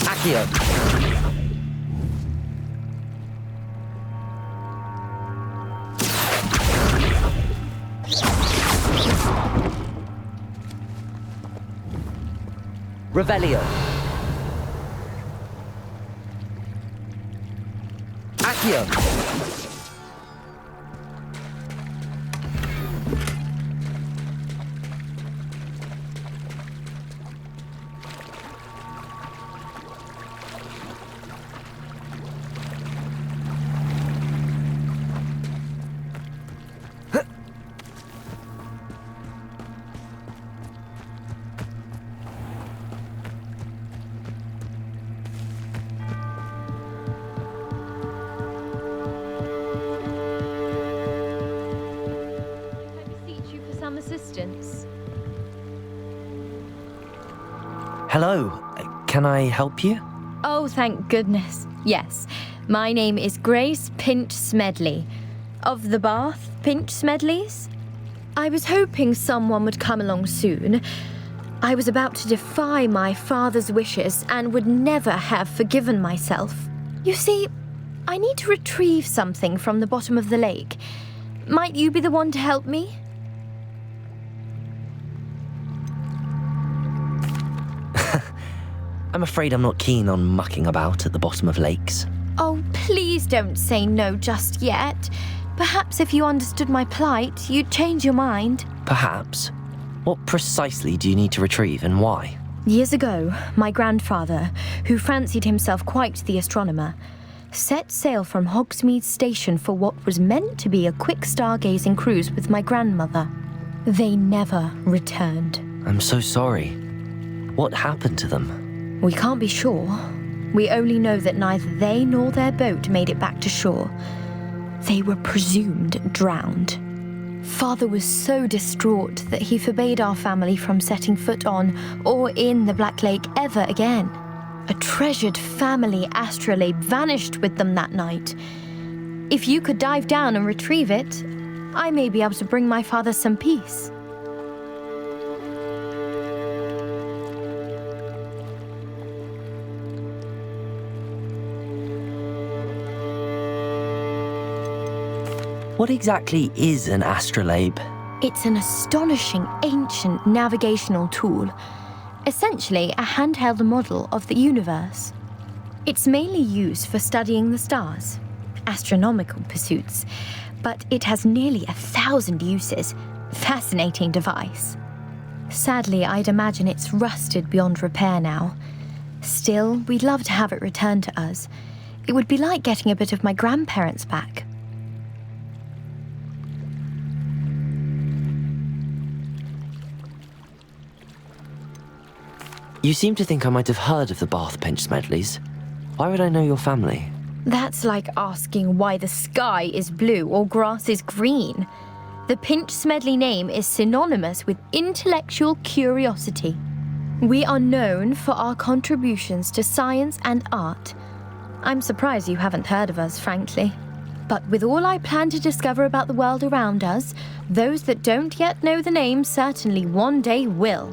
Accio. Revelio. Accio. distance. Hello, can I help you? Oh, thank goodness. Yes, my name is Grace Pinch Smedley, of the Bath Pinch Smedleys. I was hoping someone would come along soon. I was about to defy my father's wishes and would never have forgiven myself. You see, I need to retrieve something from the bottom of the lake. Might you be the one to help me? I'm afraid I'm not keen on mucking about at the bottom of lakes. Oh, please don't say no just yet. Perhaps if you understood my plight, you'd change your mind. Perhaps. What precisely do you need to retrieve and why? Years ago, my grandfather, who fancied himself quite the astronomer, set sail from Hogsmeade Station for what was meant to be a quick stargazing cruise with my grandmother. They never returned. I'm so sorry. What happened to them? We can't be sure. We only know that neither they nor their boat made it back to shore. They were presumed drowned. Father was so distraught that he forbade our family from setting foot on or in the Black Lake ever again. A treasured family astrolabe vanished with them that night. If you could dive down and retrieve it, I may be able to bring my father some peace. What exactly is an astrolabe? It's an astonishing ancient navigational tool, essentially a handheld model of the universe. It's mainly used for studying the stars, astronomical pursuits, but it has nearly 1,000 uses. Fascinating device. Sadly, I'd imagine it's rusted beyond repair now. Still, we'd love to have it returned to us. It would be like getting a bit of my grandparents back. You seem to think I might have heard of the Bath Pinch Smedleys. Why would I know your family? That's like asking why the sky is blue or grass is green. The Pinch Smedley name is synonymous with intellectual curiosity. We are known for our contributions to science and art. I'm surprised you haven't heard of us, frankly. But with all I plan to discover about the world around us, those that don't yet know the name certainly one day will.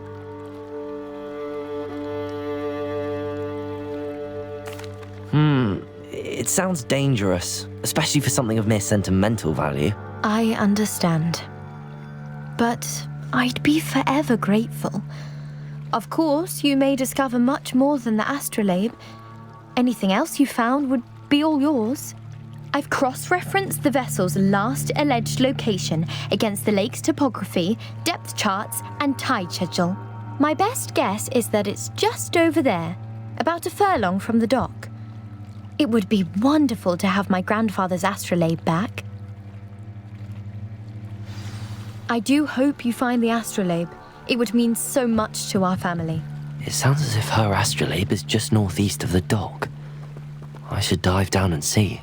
It sounds dangerous, especially for something of mere sentimental value. I understand. But I'd be forever grateful. Of course, you may discover much more than the astrolabe. Anything else you found would be all yours. I've cross-referenced the vessel's last alleged location against the lake's topography, depth charts, and tide schedule. My best guess is that it's just over there, about a furlong from the dock. It would be wonderful to have my grandfather's astrolabe back. I do hope you find the astrolabe. It would mean so much to our family. It sounds as if her astrolabe is just northeast of the dock. I should dive down and see.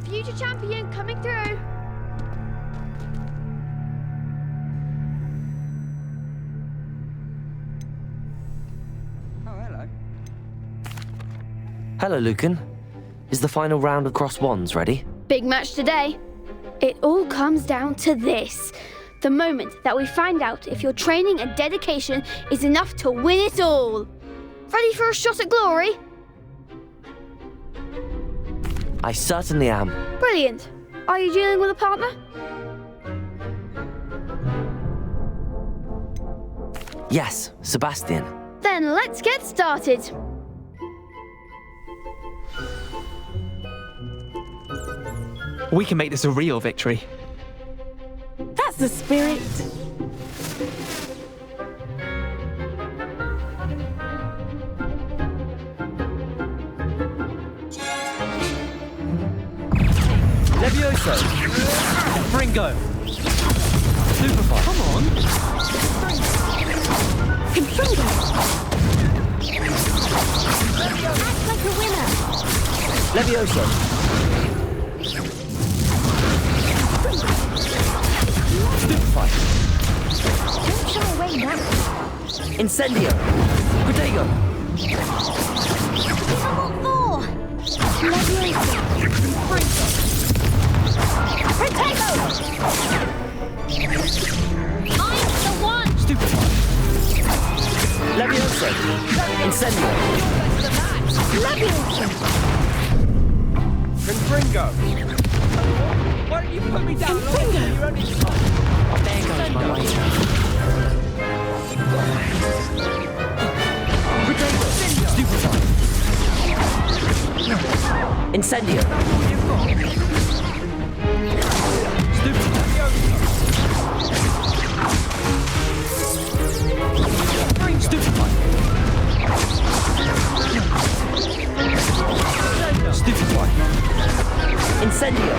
Future champion coming through. Oh, hello. Hello, Lucan. Is the final round of Cross Wands ready? Big match today. It all comes down to this. The moment that we find out if your training and dedication is enough to win it all. Ready for a shot at glory? I certainly am. Brilliant. Are you dealing with a partner? Yes, Sebastian. Then let's get started. We can make this a real victory. That's the spirit. Levioso! Fringo! Superfire! Come on! Confringo! Act like a winner! Levioso! Superfire! Don't shy away now. Incendio! Protego! More! Levioso! Protego! I'm the one! Stupefy! Levioso! Incendio! Levioso! Confringo! Why don't you put me down? Confringo! You're only... Oh, there goes my wager. Protego! Stupefy! Incendio! Stupefy! Stupefy! Incendio!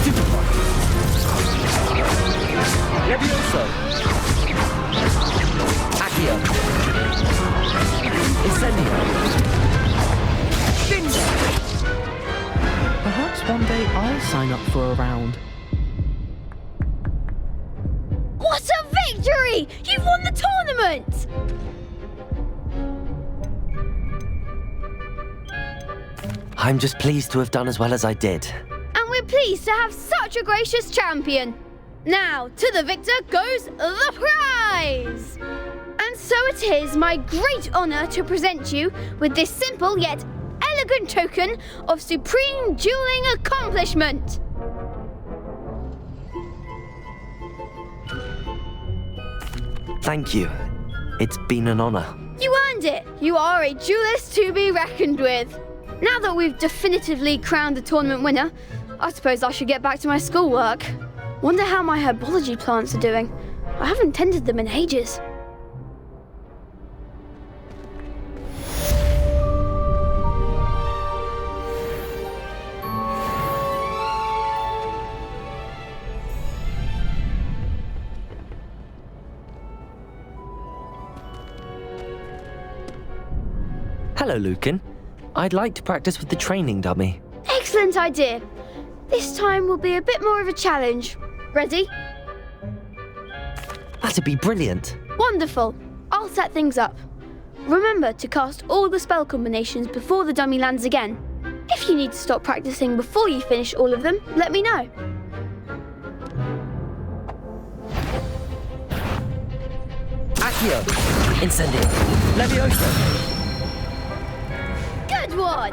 Stupefy! Levioso! Accio! Incendio! Perhaps one day I'll sign up for a round. What a victory! You've won the tournament! I'm just pleased to have done as well as I did. And we're pleased to have such a gracious champion. Now, to the victor goes the prize! And so it is my great honour to present you with this simple yet elegant token of supreme dueling accomplishment. Thank you. It's been an honour. You earned it! You are a duelist to be reckoned with. Now that we've definitively crowned the tournament winner, I suppose I should get back to my schoolwork. Wonder how my herbology plants are doing. I haven't tended them in ages. Hello, Lucan. I'd like to practice with the training dummy. Excellent idea. This time will be a bit more of a challenge. Ready? That'd be brilliant. Wonderful. I'll set things up. Remember to cast all the spell combinations before the dummy lands again. If you need to stop practicing before you finish all of them, let me know. Accio! Accio. Incendio. Levioso. Good one!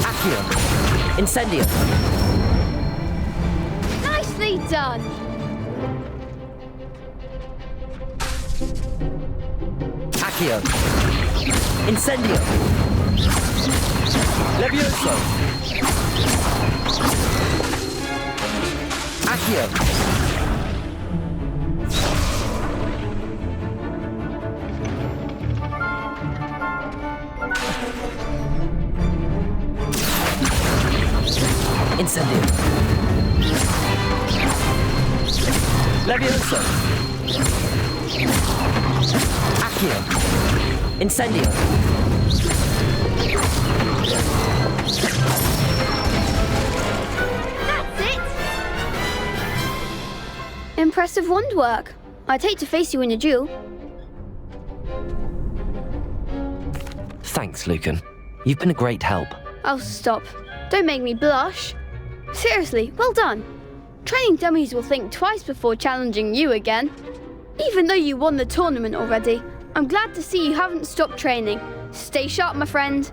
Accio. Incendio. Nicely done! Accio. Incendio. Levioso. Accio. Incendio. Levioso. Accio. Incendio. That's it! Impressive wand work. I'd hate to face you in a duel. Thanks, Lucan. You've been a great help. Oh, stop. Don't make me blush. Seriously, well done. Training dummies will think twice before challenging you again. Even though you won the tournament already, I'm glad to see you haven't stopped training. Stay sharp, my friend.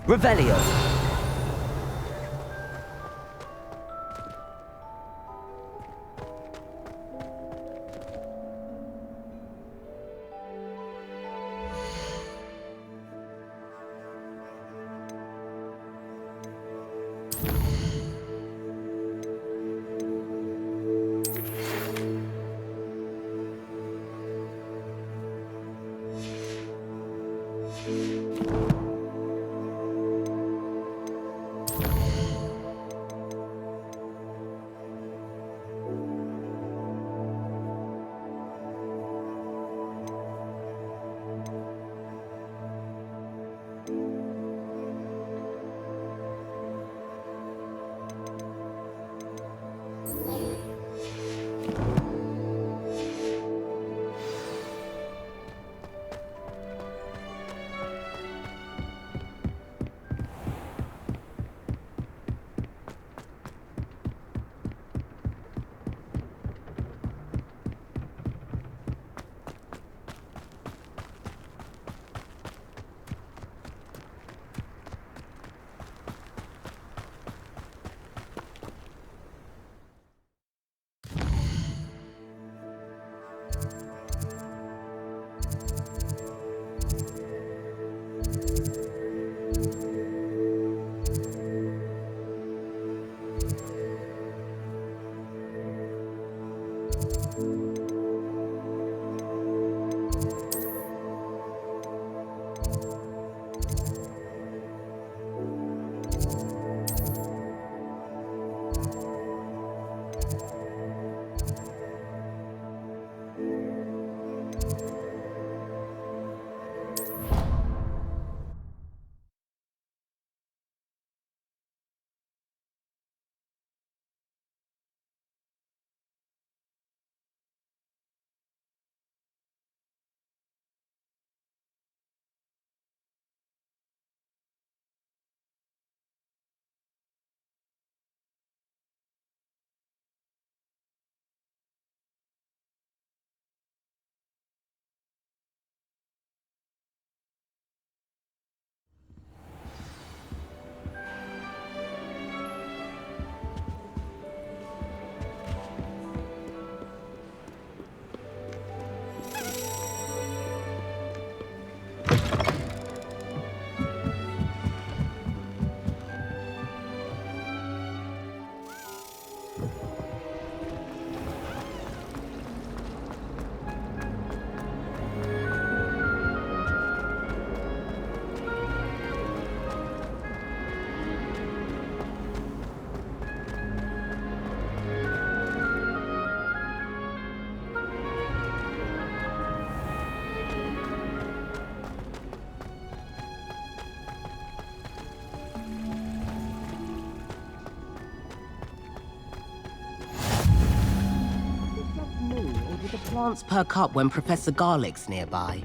Revelio. plants perk up when Professor Garlick's nearby.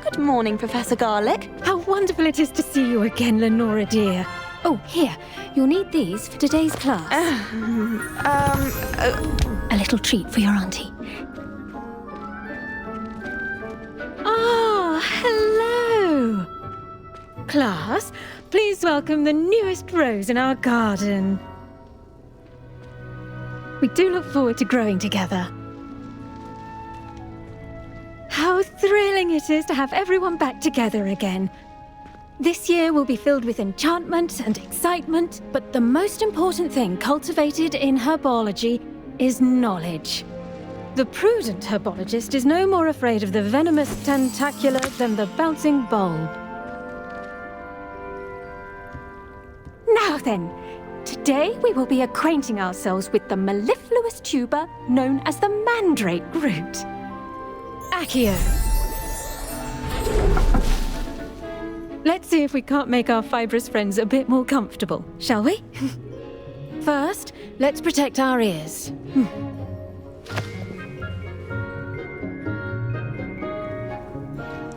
Good morning, Professor Garlick. How wonderful it is to see you again, Lenora dear. Oh, here, you'll need these for today's class. A little treat for your auntie. Ah, hello! Class, please welcome the newest rose in our garden. We do look forward to growing together. How thrilling it is to have everyone back together again. This year will be filled with enchantment and excitement, but the most important thing cultivated in herbology is knowledge. The prudent herbologist is no more afraid of the venomous tentacula than the bouncing bulb. Now then, today we will be acquainting ourselves with the mellifluous tuber known as the mandrake root. Accio. Let's see if we can't make our fibrous friends a bit more comfortable, shall we? First, let's protect our ears.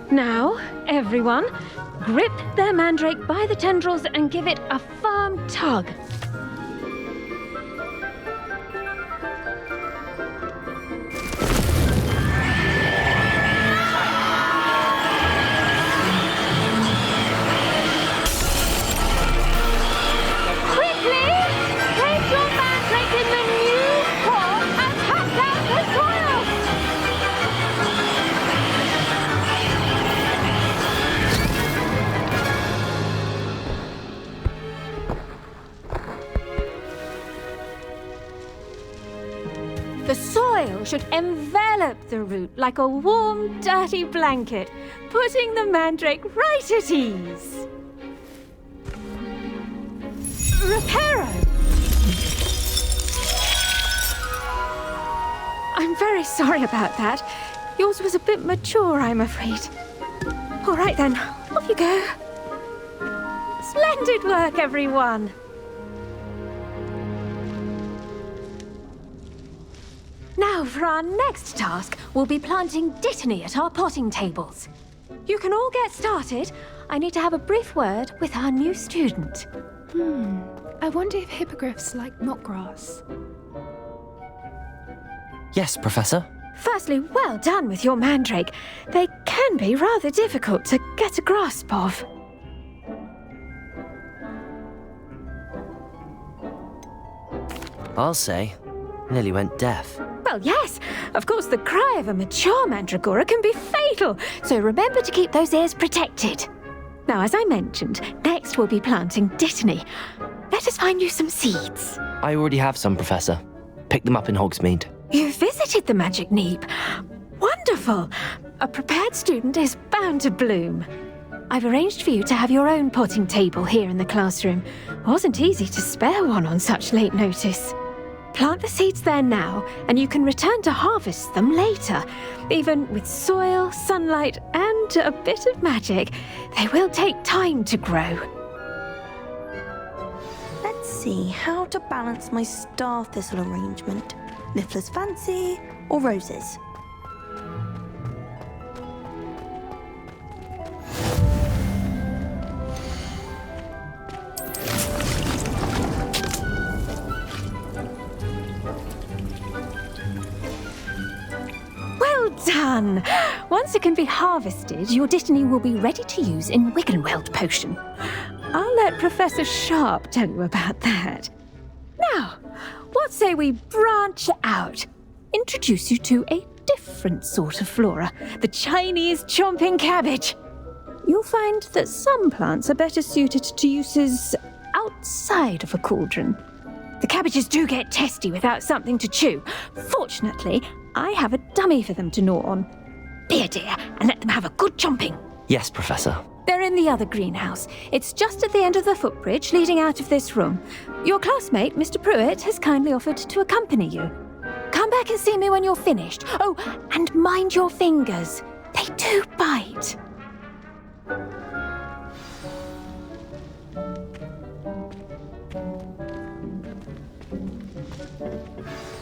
Now, everyone, grip their mandrake by the tendrils and give it a firm tug. The soil should envelop the root like a warm, dirty blanket, putting the mandrake right at ease. Reparo! I'm very sorry about that. Yours was a bit mature, I'm afraid. All right then, off you go. Splendid work, everyone! Now, for our next task, we'll be planting dittany at our potting tables. You can all get started. I need to have a brief word with our new student. I wonder if hippogriffs like knotgrass. Yes, Professor. Firstly, well done with your mandrake. They can be rather difficult to get a grasp of. I'll say, nearly went deaf. Well, yes. Of course, the cry of a mature mandragora can be fatal, so remember to keep those ears protected. Now, as I mentioned, next we'll be planting dittany. Let us find you some seeds. I already have some, Professor. Pick them up in Hogsmeade. You visited the Magic Neep. Wonderful. A prepared student is bound to bloom. I've arranged for you to have your own potting table here in the classroom. Wasn't easy to spare one on such late notice. Plant the seeds there now, and you can return to harvest them later. Even with soil, sunlight, and a bit of magic, they will take time to grow. Let's see how to balance my star thistle arrangement. Niffler's fancy or roses? Well done! Once it can be harvested, your dittany will be ready to use in Wiggenweld potion. I'll let Professor Sharp tell you about that. Now, what say we branch out? Introduce you to a different sort of flora, the Chinese chomping cabbage. You'll find that some plants are better suited to uses outside of a cauldron. The cabbages do get testy without something to chew. Fortunately, I have a dummy for them to gnaw on. Be a dear and let them have a good chomping. Yes, Professor. They're in the other greenhouse. It's just at the end of the footbridge leading out of this room. Your classmate, Mr. Pruitt, has kindly offered to accompany you. Come back and see me when you're finished. Oh, and mind your fingers. They do bite.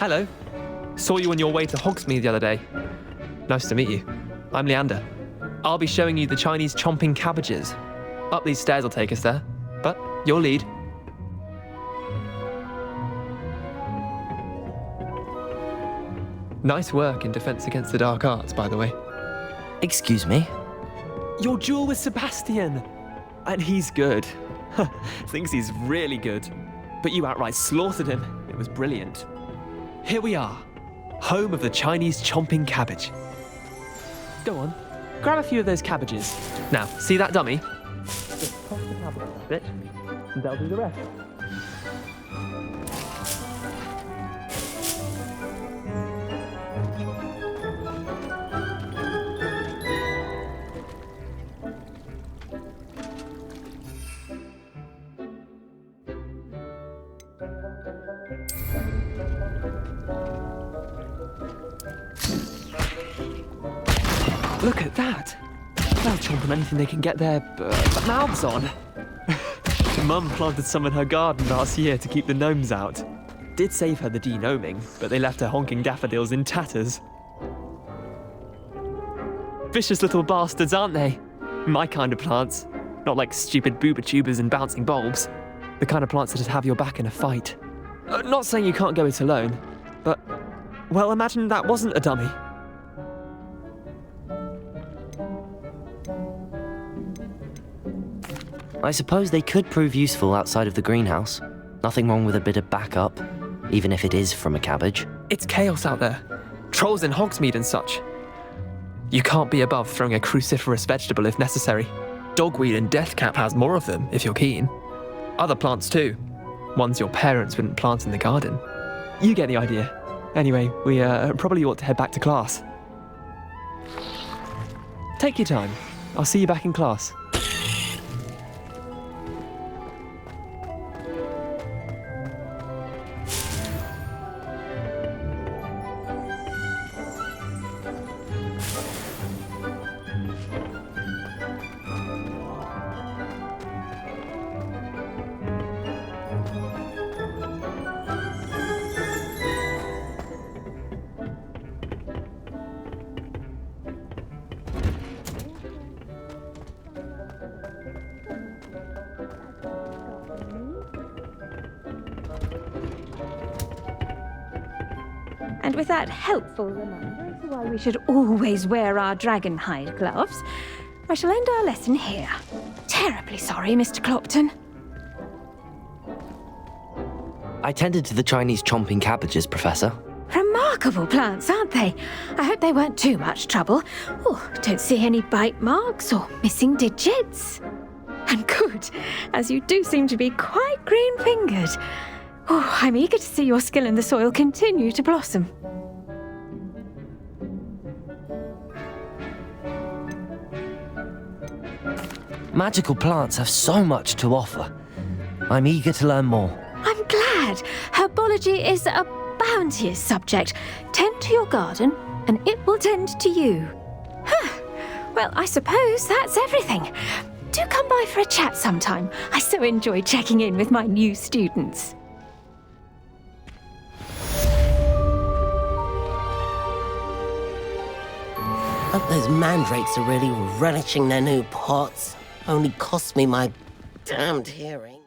Hello. Saw you on your way to Hogsmeade the other day. Nice to meet you. I'm Leander. I'll be showing you the Chinese chomping cabbages. Up these stairs will take us there, but your lead. Nice work in Defense Against the Dark Arts, by the way. Excuse me? Your duel with Sebastian! And he's good. Thinks he's really good. But you outright slaughtered him. It was brilliant. Here we are, home of the Chinese chomping cabbage. Go on, grab a few of those cabbages. Now, see that dummy? Just toss the cabbage a bit, and they'll do the rest. Look at that! They'll chomp on anything they can get their mouths on. Mum planted some in her garden last year to keep the gnomes out. Did save her the de-gnoming, but they left her honking daffodils in tatters. Vicious little bastards, aren't they? My kind of plants. Not like stupid booba tubers and bouncing bulbs. The kind of plants that'd have your back in a fight. Not saying you can't go it alone, but, well, imagine that wasn't a dummy. I suppose they could prove useful outside of the greenhouse. Nothing wrong with a bit of backup, even if it is from a cabbage. It's chaos out there. Trolls in Hogsmeade and such. You can't be above throwing a cruciferous vegetable if necessary. Dogweed and deathcap has more of them, if you're keen. Other plants too. Ones your parents wouldn't plant in the garden. You get the idea. Anyway, we probably ought to head back to class. Take your time. I'll see you back in class. And with that helpful reminder as to why we should always wear our dragon hide gloves, I shall end our lesson here. Terribly sorry, Mr. Clopton. I tended to the Chinese chomping cabbages, Professor. Remarkable plants, aren't they? I hope they weren't too much trouble. Oh, don't see any bite marks or missing digits. And good, as you do seem to be quite green-fingered. Oh, I'm eager to see your skill in the soil continue to blossom. Magical plants have so much to offer. I'm eager to learn more. I'm glad. Herbology is a bounteous subject. Tend to your garden, and it will tend to you. Huh. Well, I suppose that's everything. Do come by for a chat sometime. I so enjoy checking in with my new students. Hope those mandrakes are really relishing their new pots. Only cost me my damned hearing.